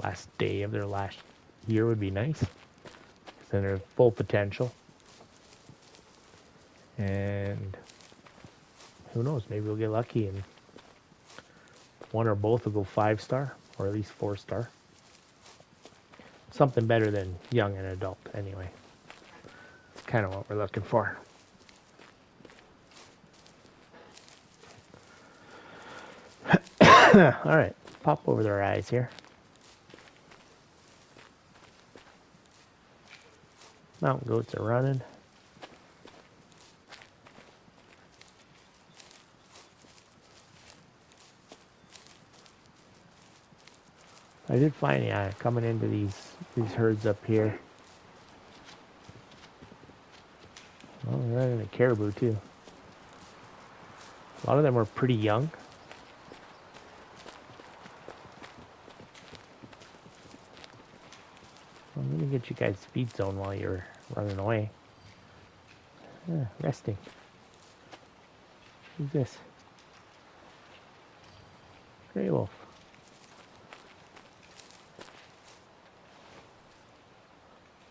Last day of their last year would be nice. Then they're full potential. And who knows, maybe we'll get lucky and one or both will go 5-star or at least 4-star. Something better than young and adult anyway. It's kind of what we're looking for. Alright, pop over their eyes here. Mountain goats are running. I did find, yeah, coming into these herds up here. Well, we're running a caribou too. A lot of them were pretty young. Well, let me get you guys speed zone while you're running away. Yeah, resting. Who's this? Grey wolf.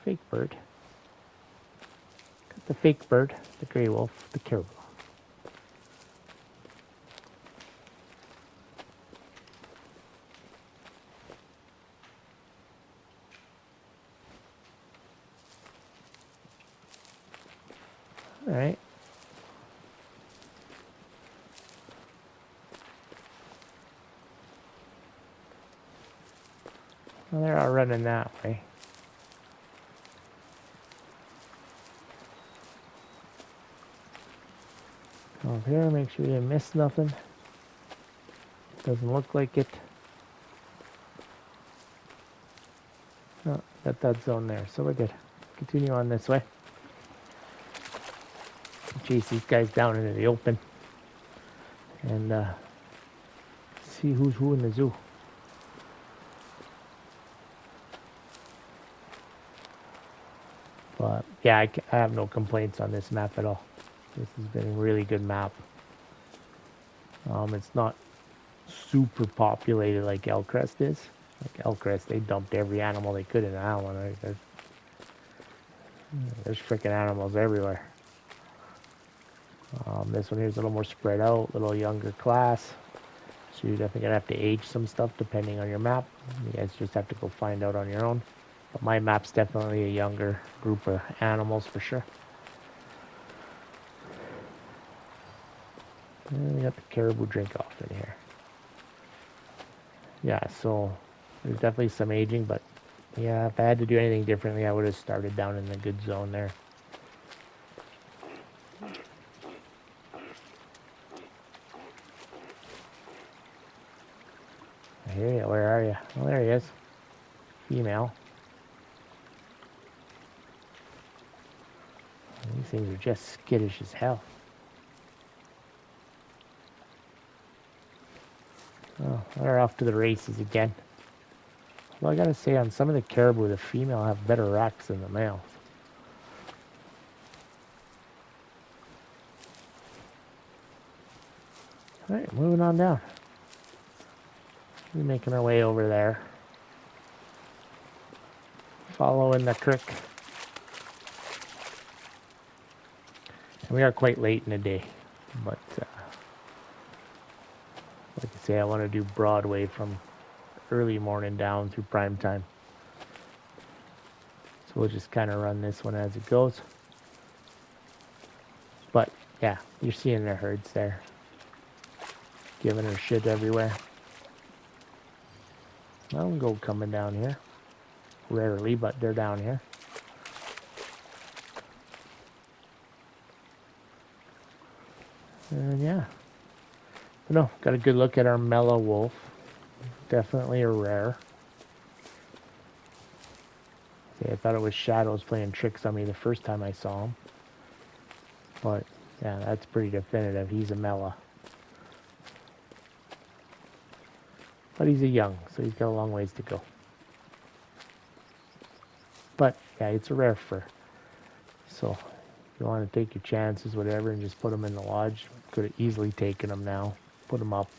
Fake bird. Got the fake bird, the gray wolf, the caribou. All right. Well, they're all running that way. Over here, make sure you didn't miss nothing. Doesn't look like it. No, got that zone there, so we're good. Continue on this way. Chase these guys down into the open. And see who's who in the zoo. But yeah, I have no complaints on this map at all. This has been a really good map. It's not super populated like Elkcrest is. Like Elkcrest, they dumped every animal they could in that one. Right? There's freaking animals everywhere. This one here is a little more spread out, a little younger class. So you're definitely gonna have to age some stuff depending on your map. You guys just have to go find out on your own. But my map's definitely a younger group of animals for sure. And we got the caribou drink off in here. Yeah, so there's definitely some aging, but yeah, if I had to do anything differently, I would have started down in the good zone there. I hear you. Where are you? Oh, there he is. Female. These things are just skittish as hell. Oh, they're off to the races again. Well, I gotta say, on some of the caribou, the female have better racks than the males. Alright, moving on down. We're making our way over there. Following the creek. And we are quite late in the day, but like I say, I want to do Broadway from early morning down through prime time. So we'll just kind of run this one as it goes. But yeah, you're seeing their herds there. Giving her shit everywhere. I don't go coming down here. Rarely, but they're down here. And yeah. But no, got a good look at our mellow wolf. Definitely a rare. See, I thought it was shadows playing tricks on me the first time I saw him. But yeah, that's pretty definitive. He's a Mela. But he's a young, so he's got a long ways to go. But yeah, it's a rare fur. So if you want to take your chances, whatever, and just put him in the lodge, could have easily taken him now. Put him up.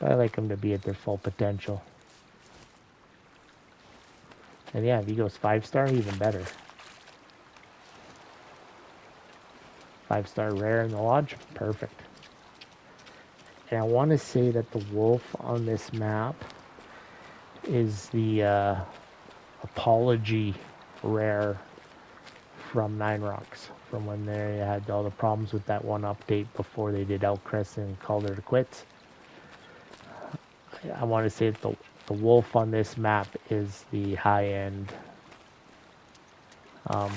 But I like them to be at their full potential. And yeah, if he goes 5-star, even better. 5-star rare in the lodge, perfect. And I want to say that the wolf on this map is the Apology rare from 9 Rocks, from when they had all the problems with that one update before they did Elkcrest and called her to quits. I want to say that the wolf on this map is the high-end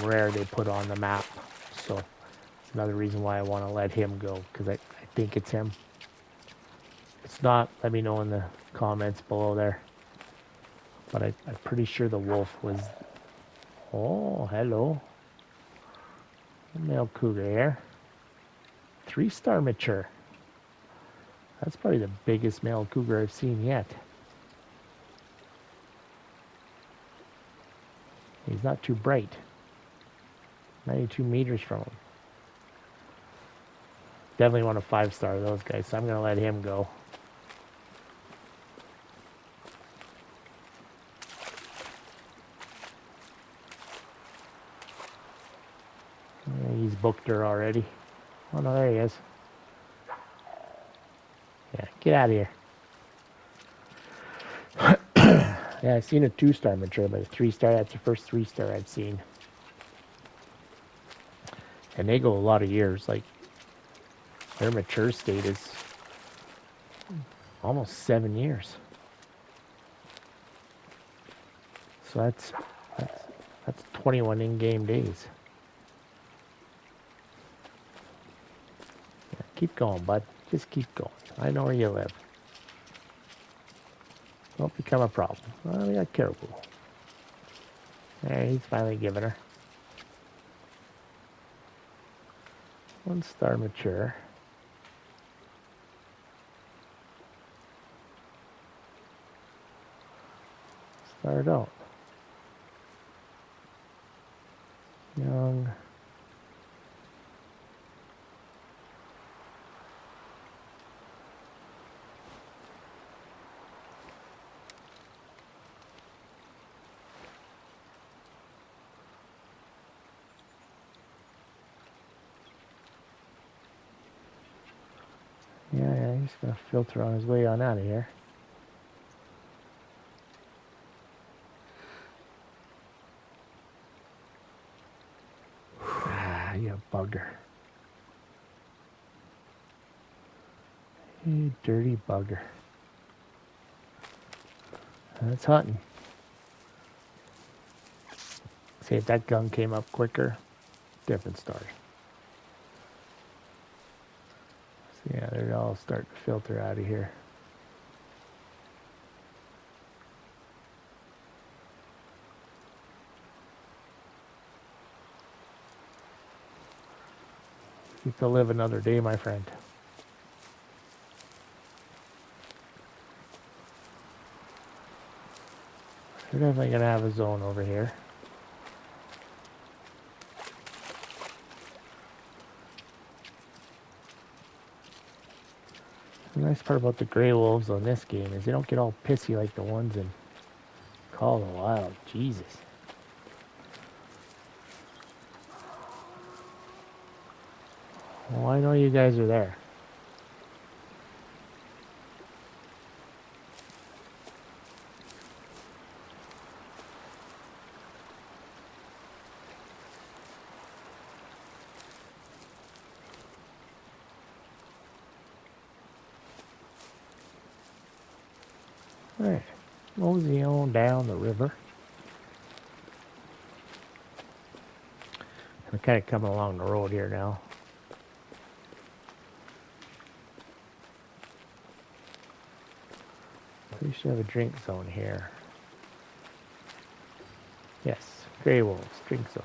rare they put on the map. So it's another reason why I want to let him go, because I think it's him. If it's not, let me know in the comments below there. But I'm pretty sure the wolf was... Oh, hello. Male cougar here. 3-star mature. That's probably the biggest male cougar I've seen yet. He's not too bright. 92 meters from him. Definitely want a 5-star those guys, so I'm going to let him go. He's booked her already. Oh no, there he is. Yeah, get out of here. Yeah, I've seen a 2-star mature, but a 3-star, that's the first 3-star I've seen. And they go a lot of years. Like, their mature state is almost 7 years. So that's 21 in-game days. Yeah, keep going, bud. Just keep going. I know where you live. Don't become a problem. Well, we got Caribou. There, he's finally giving her. 1-star mature. Start out. Young. Yeah, he's gonna filter on his way on out of here. Ah, you bugger. You dirty bugger. That's hunting. See, if that gun came up quicker, different story. So yeah, they're all starting to filter out of here. You can live another day, my friend. We're definitely going to have a zone over here. The nice part about the gray wolves on this game is they don't get all pissy like the ones in Call of the Wild. Jesus. Well, I know you guys are there. Alright, mosey on down the river. We're kind of coming along the road here now. We should have a drink zone here. Yes, gray wolves, drink zone.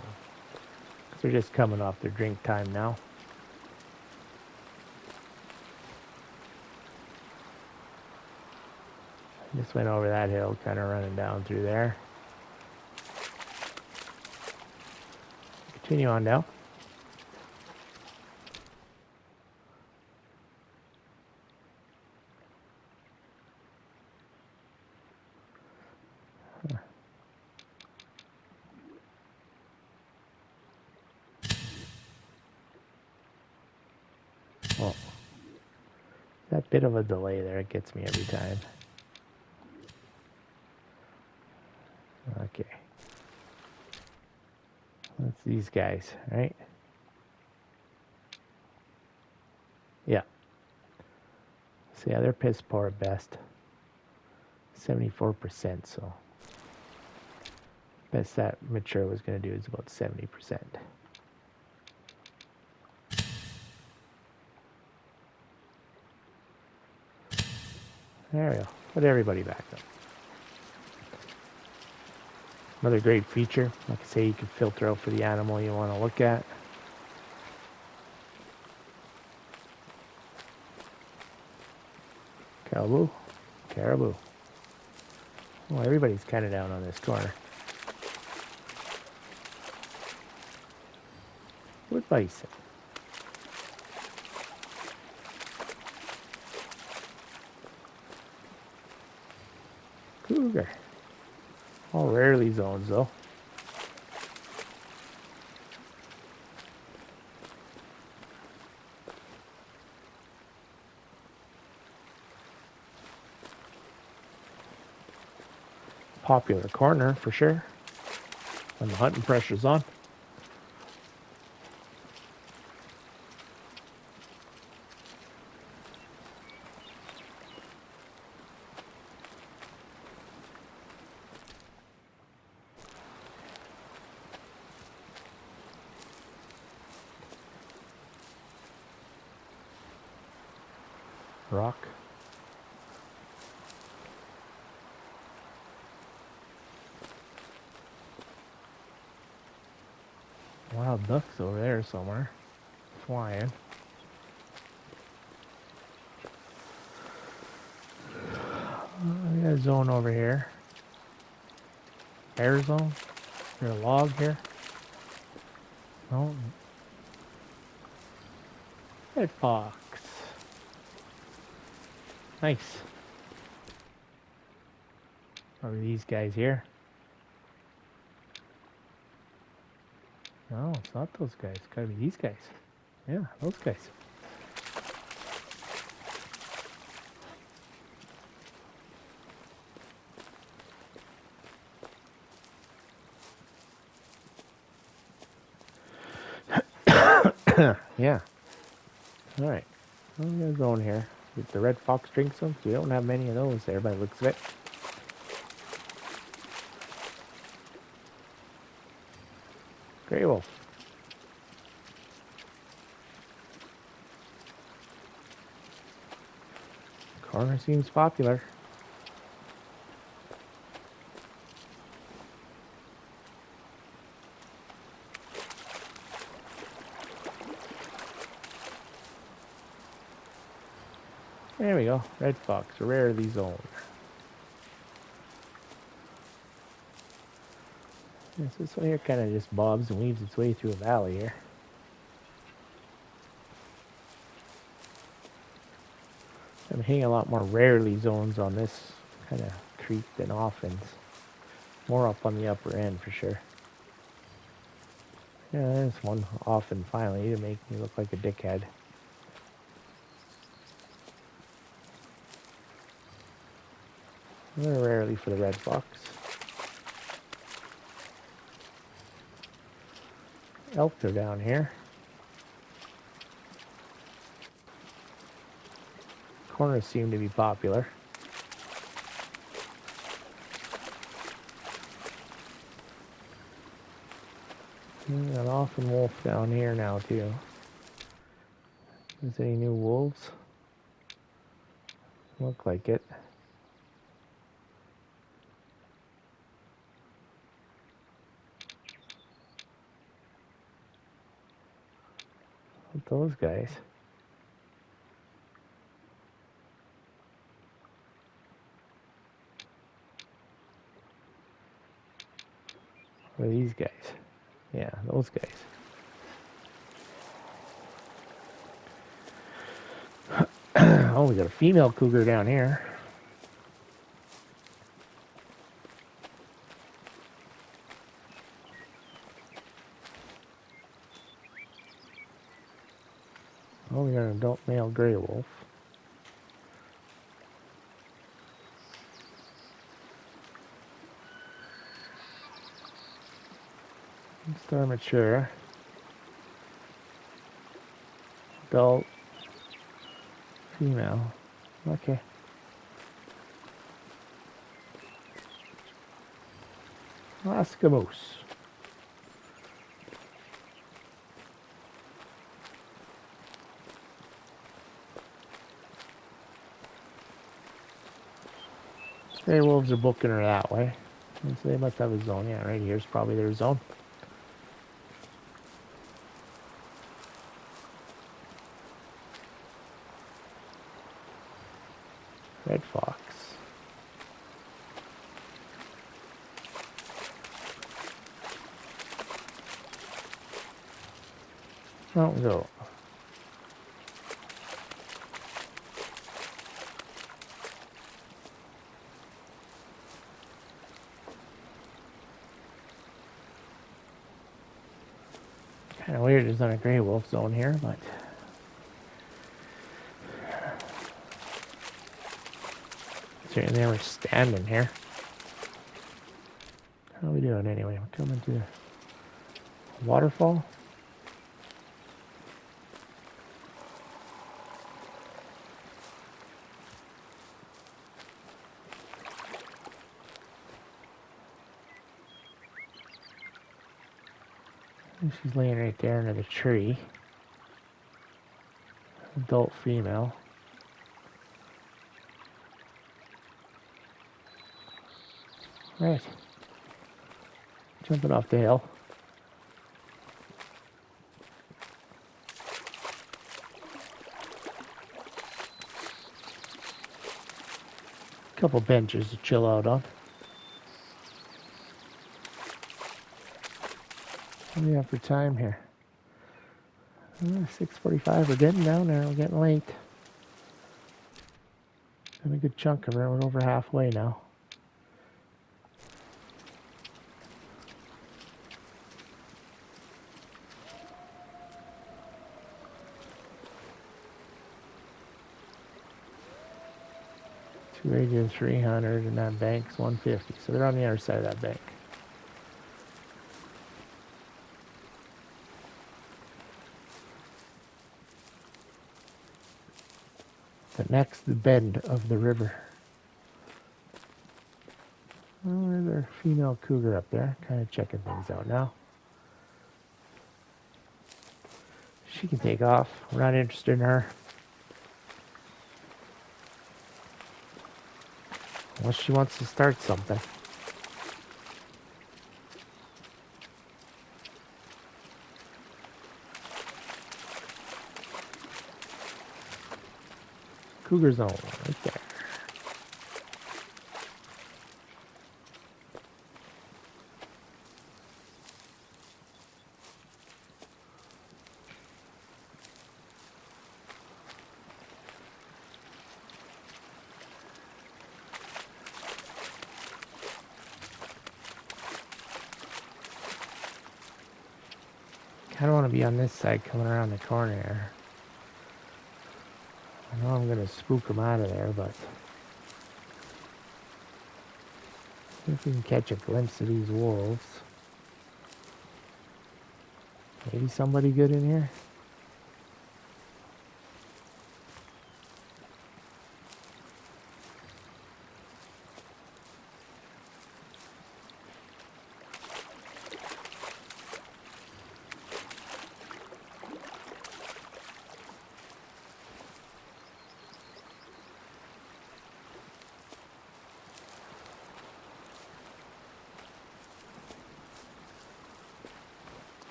Because they're just coming off their drink time now. Just went over that hill, kind of running down through there. Continue on down. Oh, that bit of a delay there, it gets me every time. Okay. That's these guys, right? Yeah. So yeah, they're piss poor at best. 74%, so best that mature was going to do is about 70%. There we go. Put everybody back up. Another great feature, like I say, you can filter out for the animal you want to look at. Caribou. Caribou. Well, everybody's kind of down on this corner. Wood bison. Cougar. All rarely zones though. popular corner for sure when the hunting pressure's on. Rock. Wild ducks over there somewhere, flying. We got a zone over here. Hare zone. Is there a log here? No. Red fox. Nice. Are these guys here? No, it's not those guys. It's gotta be these guys. Yeah, those guys. Yeah. Alright. Well, we got a zone here. Get the red fox drink some. We don't have many of those there by the looks of it. Grey wolf. Corner seems popular. There we go. Red fox, rarely zoned. Yes, this one here kind of just bobs and weaves its way through a valley here. I'm hitting a lot more rarely zones on this kind of creek than often. More up on the upper end for sure. Yeah, there's one often finally to make me look like a dickhead. Very rarely for the red fox. Elk are down here. Corners seem to be popular. An often wolf down here now too. Is there any new wolves? Look like it. Those guys. What are these guys? Yeah, those guys. Oh, we got a female cougar down here. Oh, we got an adult male gray wolf. Star mature. Adult. Female. Okay. Eskimos. Gray wolves are booking her that way. So they must have a zone. Yeah, right here's probably their zone. Red fox. Don't go. Kind of weird there's not a gray wolf zone here, but certainly they were standing here. How are we doing anyway? We're coming to Waterfall. She's laying right there under the tree. Adult female. Right. Jumping off the hill. Couple benches to chill out on. What do we have for time here? 6:45. We're getting down there. We're getting late. Got a good chunk of it. We're over halfway now. Two radius 300 and that bank's 150. So they're on the other side of that bank. The next bend of the river. Oh, there's our female cougar up there, kind of checking things out now. She can take off. We're not interested in her. Unless she wants to start something. Cougar zone, right there. I don't want to be on this side coming around the corner here. I know I'm going to spook them out of there, but see if we can catch a glimpse of these wolves. Maybe somebody good in here?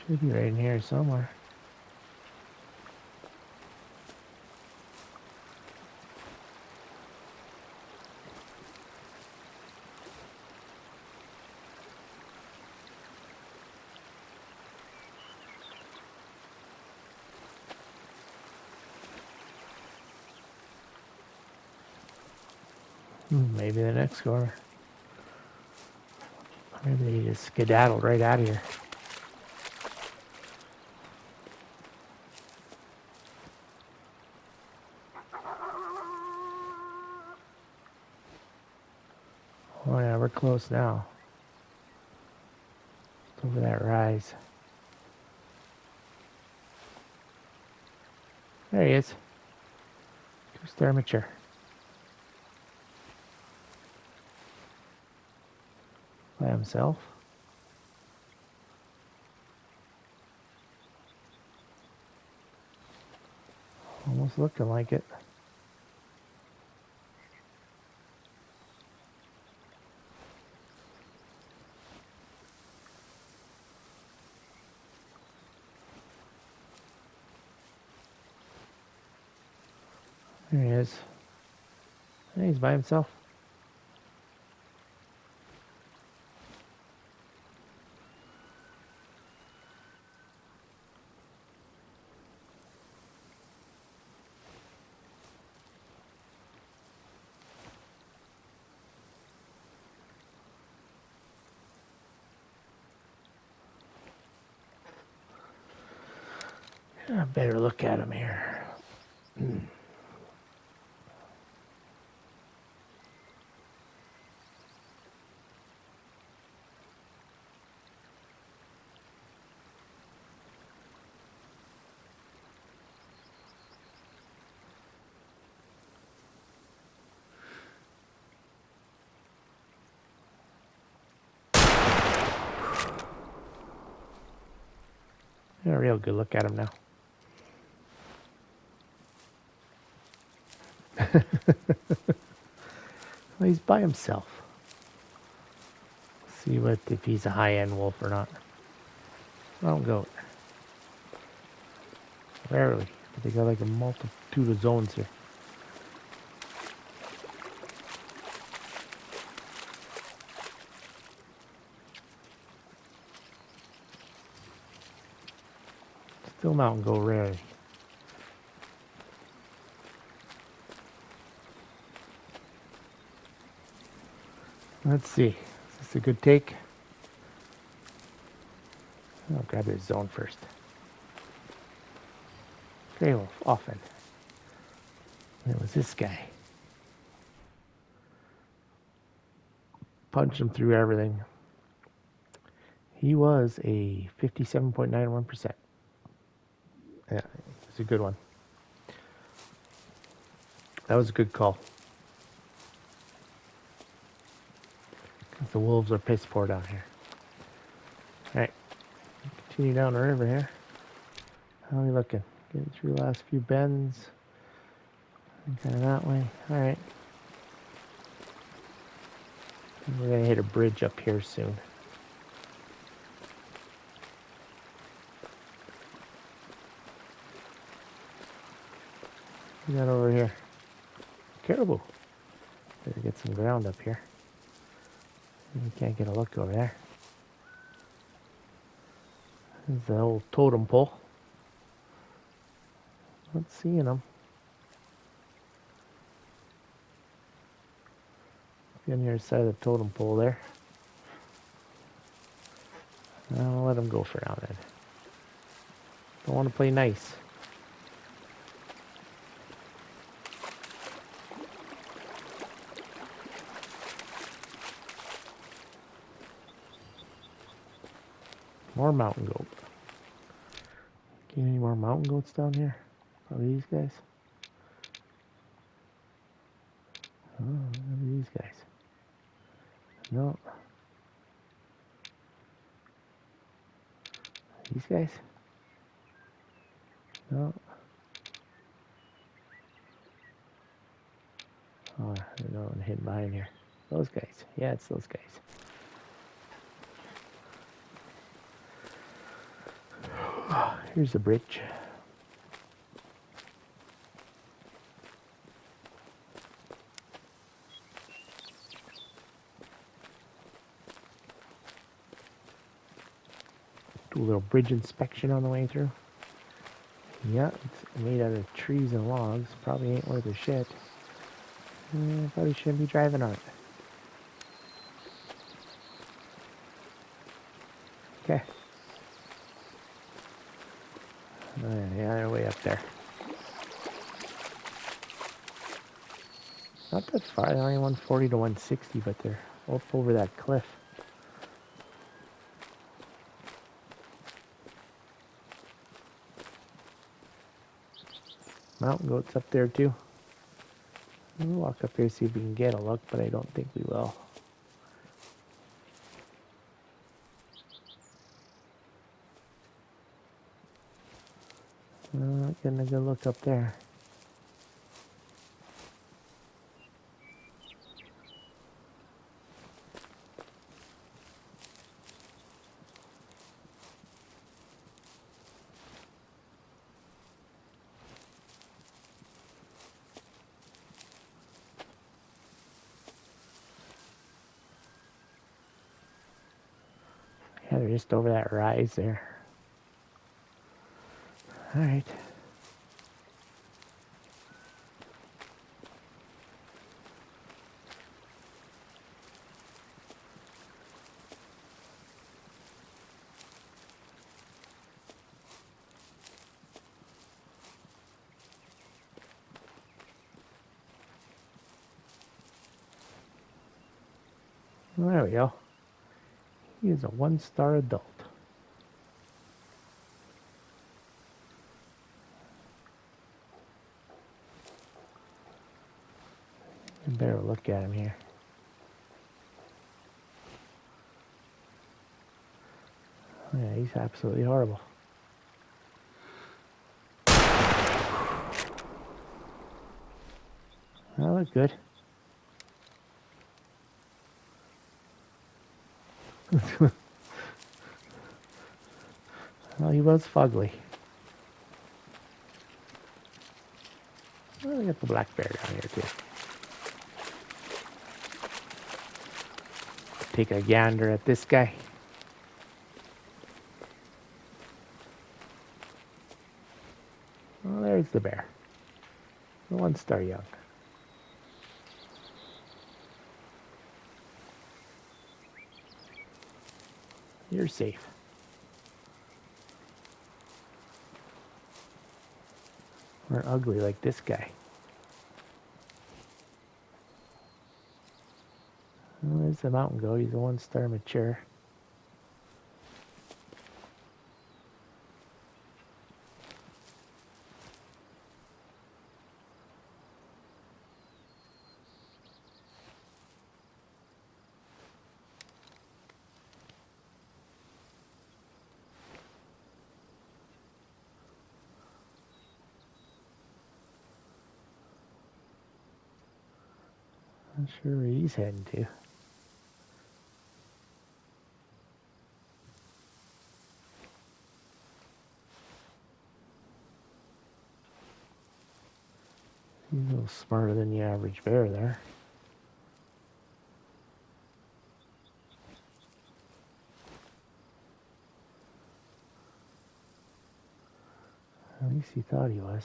Should be right in here somewhere. Maybe the next corner. Maybe they just skedaddled right out of here. Oh yeah, we're close now. It's over that rise. There he is. Two-star mature. By himself. Almost looking like it. There he is. Hey, he's by himself. A better look at him here. A real good look at him now. Well, he's by himself. See what if he's a high-end wolf or not. Brown goat. Rarely. But they got like a multitude of zones here. Still mountain goat rarely. Let's see. Is this a good take? I'll grab his zone first. Gray wolf, often. It was this guy. Punched him through everything. He was a 57.91%. Yeah, it's a good one. That was a good call. The wolves are piss poor down here. Alright. Continue down the river here. How are we looking? Getting through the last few bends. Kind of that way. Alright. We're going to hit a bridge up here soon. We got over here. Caribou. Better get some ground up here. You can't get a look over there. There's the old totem pole. Not seeing them. On the other side of the totem pole there. I'll let them go for now then. Don't want to play nice. More mountain goat. Get any more mountain goats down here? Probably these guys. Oh, maybe these guys. No. These guys? No. Oh, there's no one hidden behind here. Those guys. Yeah, it's those guys. Here's the bridge. Do a little bridge inspection on the way through. Yeah, it's made out of trees and logs. Probably ain't worth a shit. Probably shouldn't be driving on it. Okay. Yeah, they're way up there. Not that far. They're only 140 to 160, but they're up over that cliff. Mountain goats up there too. We'll walk up here see if we can get a look, but I don't think we will. Not getting a good look up there. Yeah, they're just over that rise there. All right. Well, there we go. He is a 1-star adult. A better look at him here. Oh, yeah, he's absolutely horrible. That looked good. Well, he was fugly. Well, we got the black bear down here too. Take a gander at this guy. Well, there's the bear. The 1-star young. You're safe. Or ugly like this guy. Well, there's the mountain goat. He's a 1-star mature. Not sure where he's heading to. He's a little smarter than the average bear there. At least he thought he was.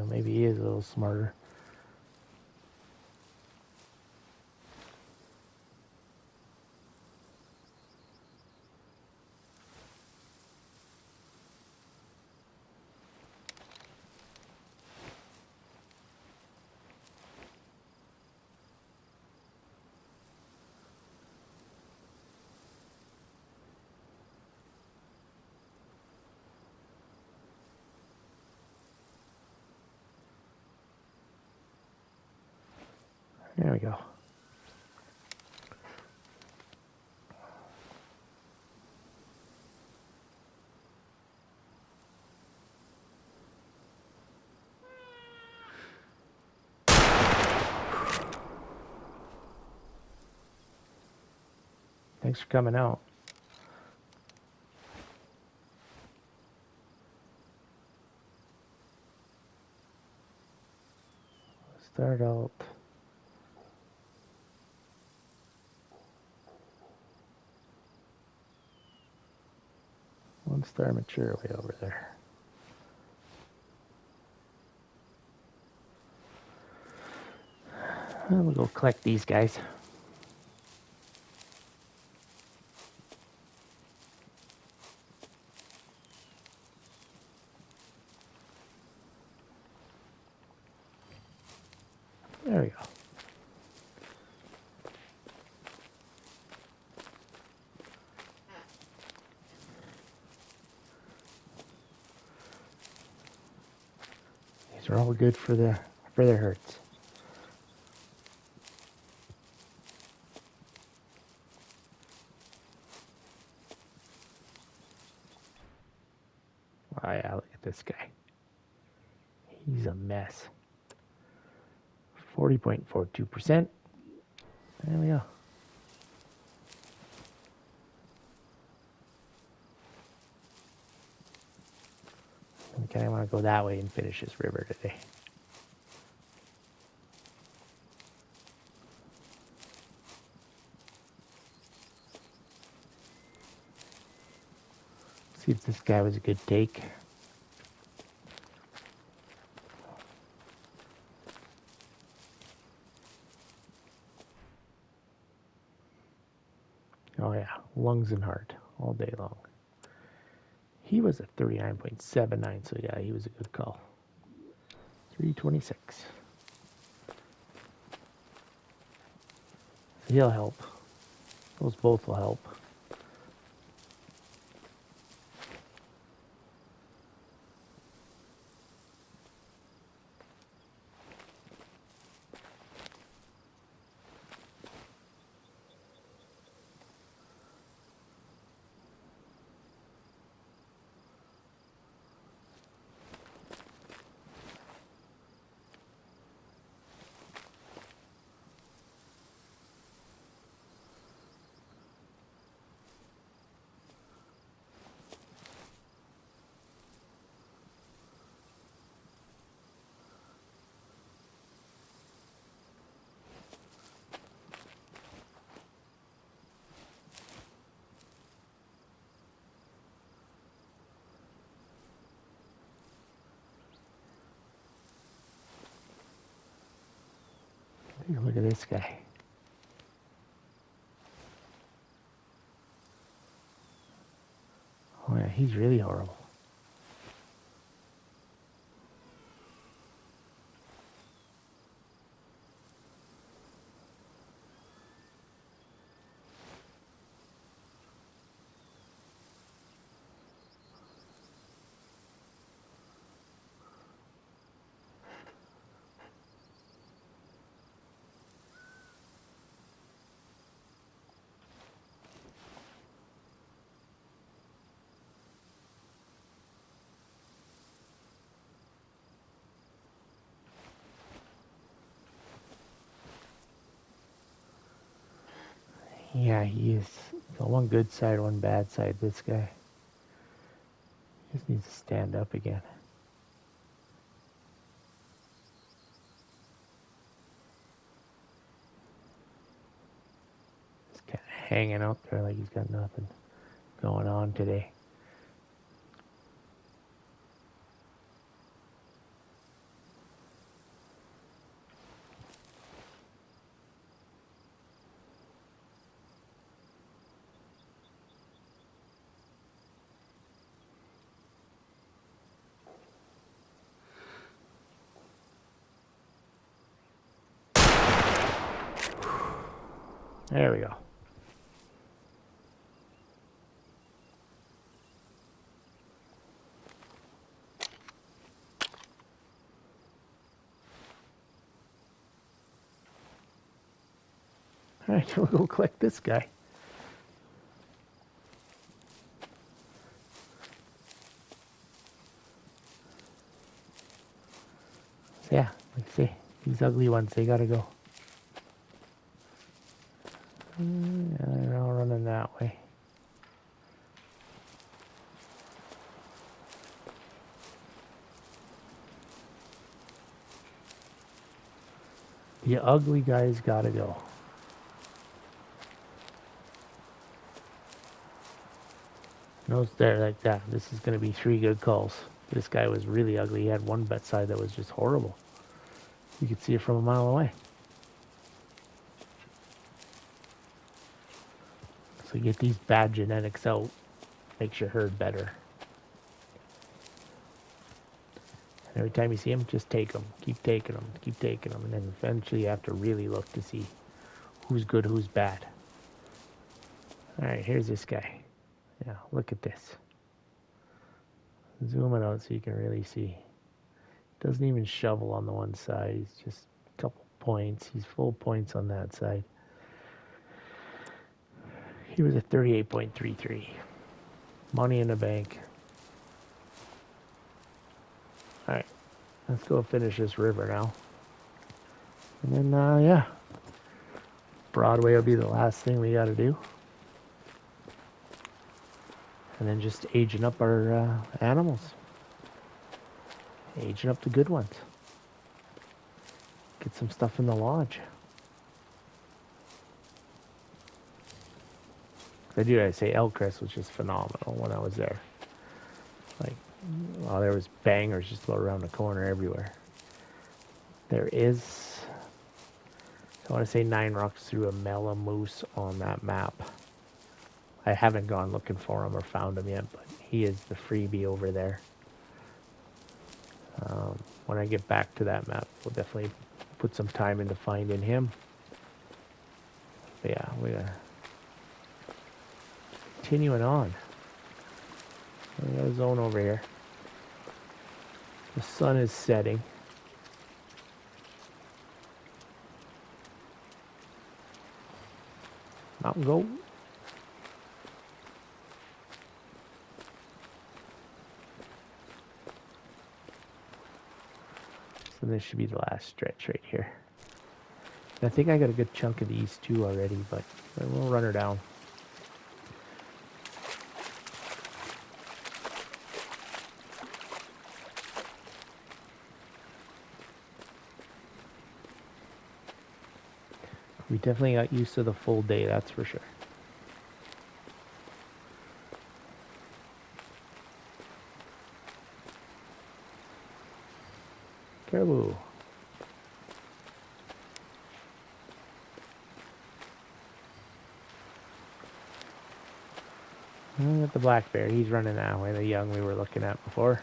Maybe he is a little smarter. There we go. Thanks for coming out. Start out. One-star mature way over there. We'll go collect these guys. There we go. These are all good for their herds. Oh yeah, look at this guy. He's a mess. 40.42%. There we go. kind of want to go that way and finish this river today. See if this guy was a good take. Oh yeah, lungs and heart all day long. He was a 39.79, so yeah, he was a good call. 326. He'll help. Those both will help. Take a look at this guy. Oh yeah, he's really horrible. Yeah, he is. Got one good side, one bad side, this guy. Just needs to stand up again. Just kind of hanging out there like he's got nothing going on today. There we go. All right, we'll go collect this guy. So yeah, like I say, these ugly ones, they gotta go. They're all running that way. The ugly guys gotta go. Notice there like that. This is going to be 3 good calls. This guy was really ugly. He had one bet side that was just horrible. You could see it from a mile away. So get these bad genetics out. Makes your herd better. And every time you see them, just take them. Keep taking them. Keep taking them. And then eventually you have to really look to see who's good, who's bad. Alright, here's this guy. Yeah, look at this. Zoom it out so you can really see. Doesn't even shovel on the one side. He's just a couple points. He's full points on that side. He was a 38.33. Money in the bank. Alright, let's go finish this river now. And then, yeah. Broadway will be the last thing we got to do. And then just aging up our animals. Aging up the good ones. Get some stuff in the lodge. I say Elkcrest was just phenomenal when I was there. Like, well, there was bangers just about around the corner everywhere. There is, I want to say 9 rocks through a Mela moose on that map. I haven't gone looking for him or found him yet, but he is the freebie over there. When I get back to that map, we'll definitely put some time into finding him. But yeah, we're continuing on. We got a zone over here. The sun is setting. Mountain goat. So this should be the last stretch right here. I think I got a good chunk of these too already, but we'll run her down. We definitely got used to the full day, that's for sure. Caribou. We got the black bear. He's running that way, the young we were looking at before.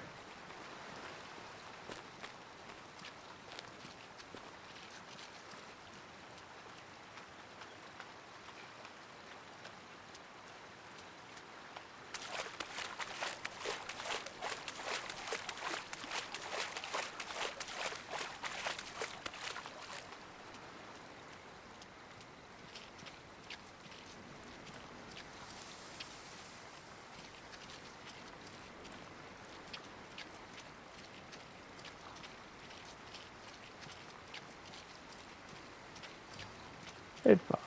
Red fox.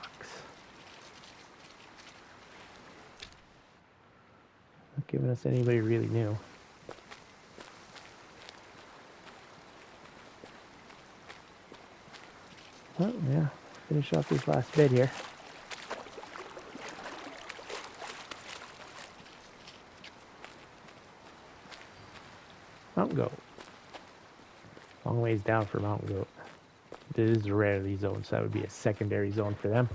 Not giving us anybody really new. Well, yeah, finish off this last bit here. Mountain goat. Long ways down for mountain goat. This is a rarity zone, so that would be a secondary zone for them.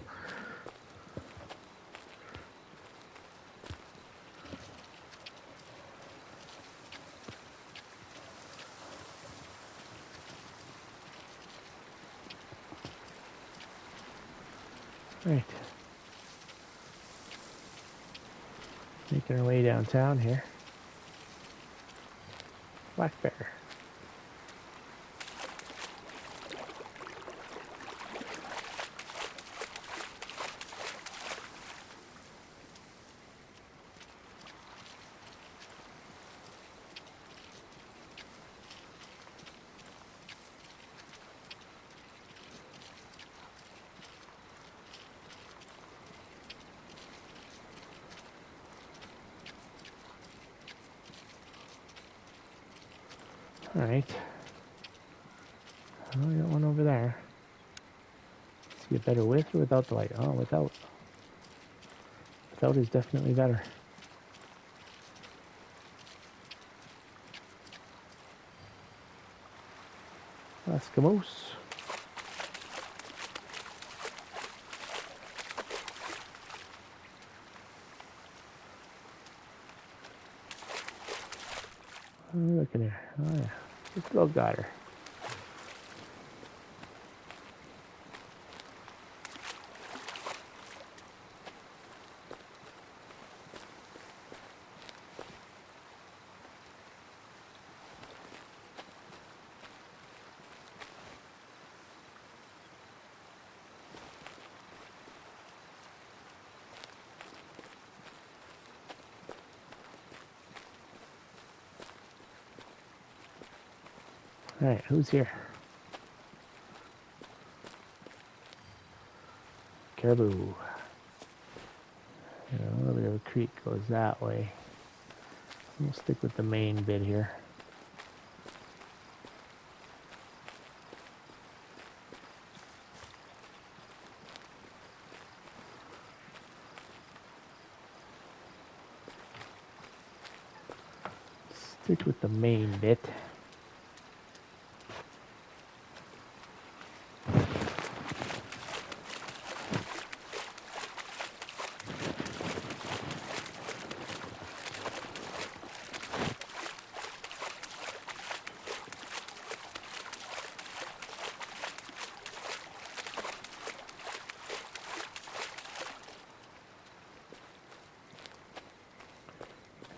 Right. Making our way downtown here. Black bear. All right. Oh, we got one over there. See a better with or without the light? Oh, without. Without is definitely better. Eskimos. Look at her. Oh yeah. Just about got her. All right, who's here? Caribou. A little bit of a creek goes that way. We'll stick with the main bit here. Stick with the main bit.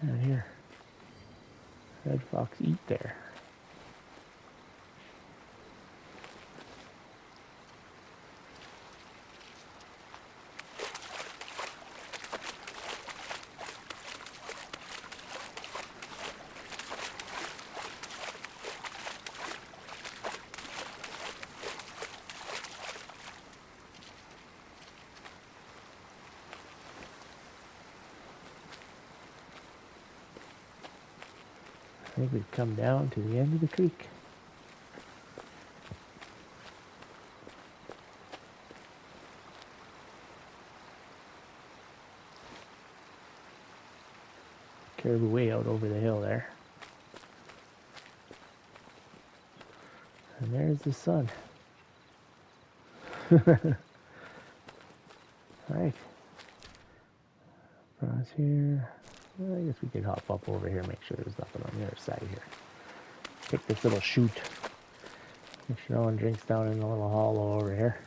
And here, red fox eat there. I think we've come down to the end of the creek. Caribou way out over the hill there. And there's the sun. Alright. Across here. Well, I guess we could hop up over here, make sure there's nothing on the other side here. Take this little chute. Make sure no one drinks down in the little hollow over here.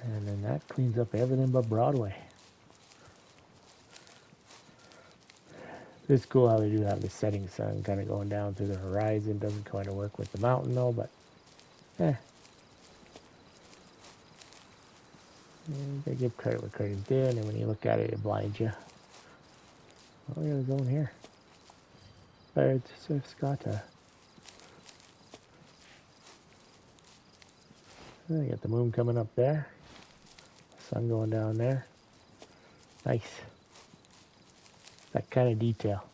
And then that cleans up everything but Broadway. It's cool how they do have the setting sun kind of going down through the horizon. Doesn't quite work with the mountain though, but yeah. You gotta give credit where credit's due, and then when you look at it, it blinds you. Oh, we got a zone here. Bird surf Scoter. You got the moon coming up there. Sun going down there. Nice. That kind of detail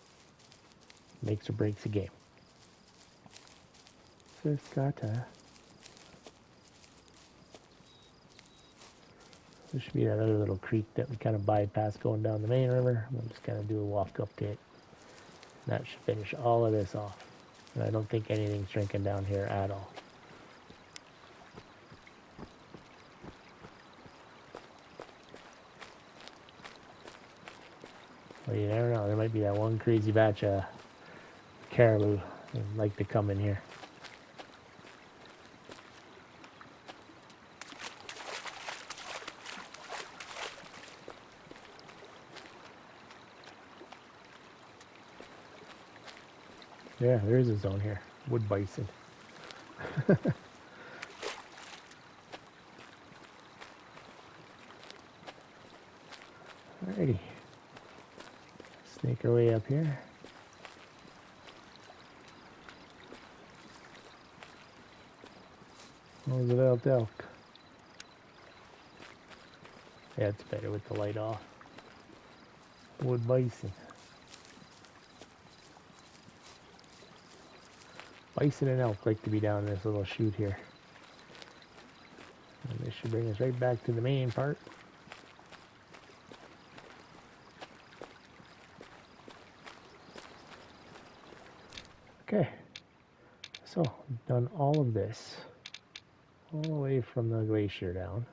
makes or breaks a game. Surf Scoter. There should be that other little creek that we kind of bypass going down the main river. We'll just kind of do a walk up to it. And that should finish all of this off. And I don't think anything's drinking down here at all. Well, you never know. There might be that one crazy batch of caribou that like to come in here. Yeah, there is a zone here. Wood bison. Alrighty. Snake our way up here. Roosevelt elk. Yeah, it's better with the light off. Wood bison. Bison and elk like to be down this little chute here. And this should bring us right back to the main part. Okay, so we've done all of this, all the way from the glacier down.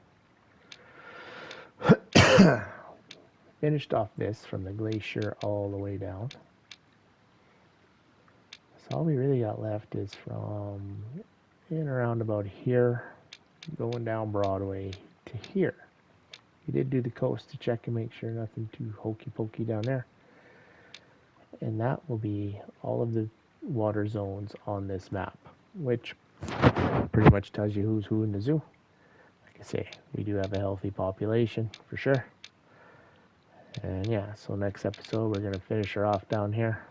Finished off this from the glacier all the way down. So all we really got left is from in around about here, going down Broadway to here. We did do the coast to check and make sure nothing too hokey pokey down there. And that will be all of the water zones on this map, which pretty much tells you who's who in the zoo. Like I say, we do have a healthy population for sure. And yeah, so next episode we're going to finish her off down here.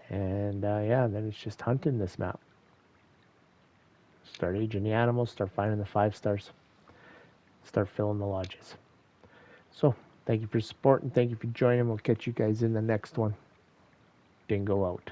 And yeah, then it's just hunting this map. Start aging the animals, start finding the 5 stars, start filling the lodges. So, thank you for your support and thank you for joining. We'll catch you guys in the next one. Dingo out.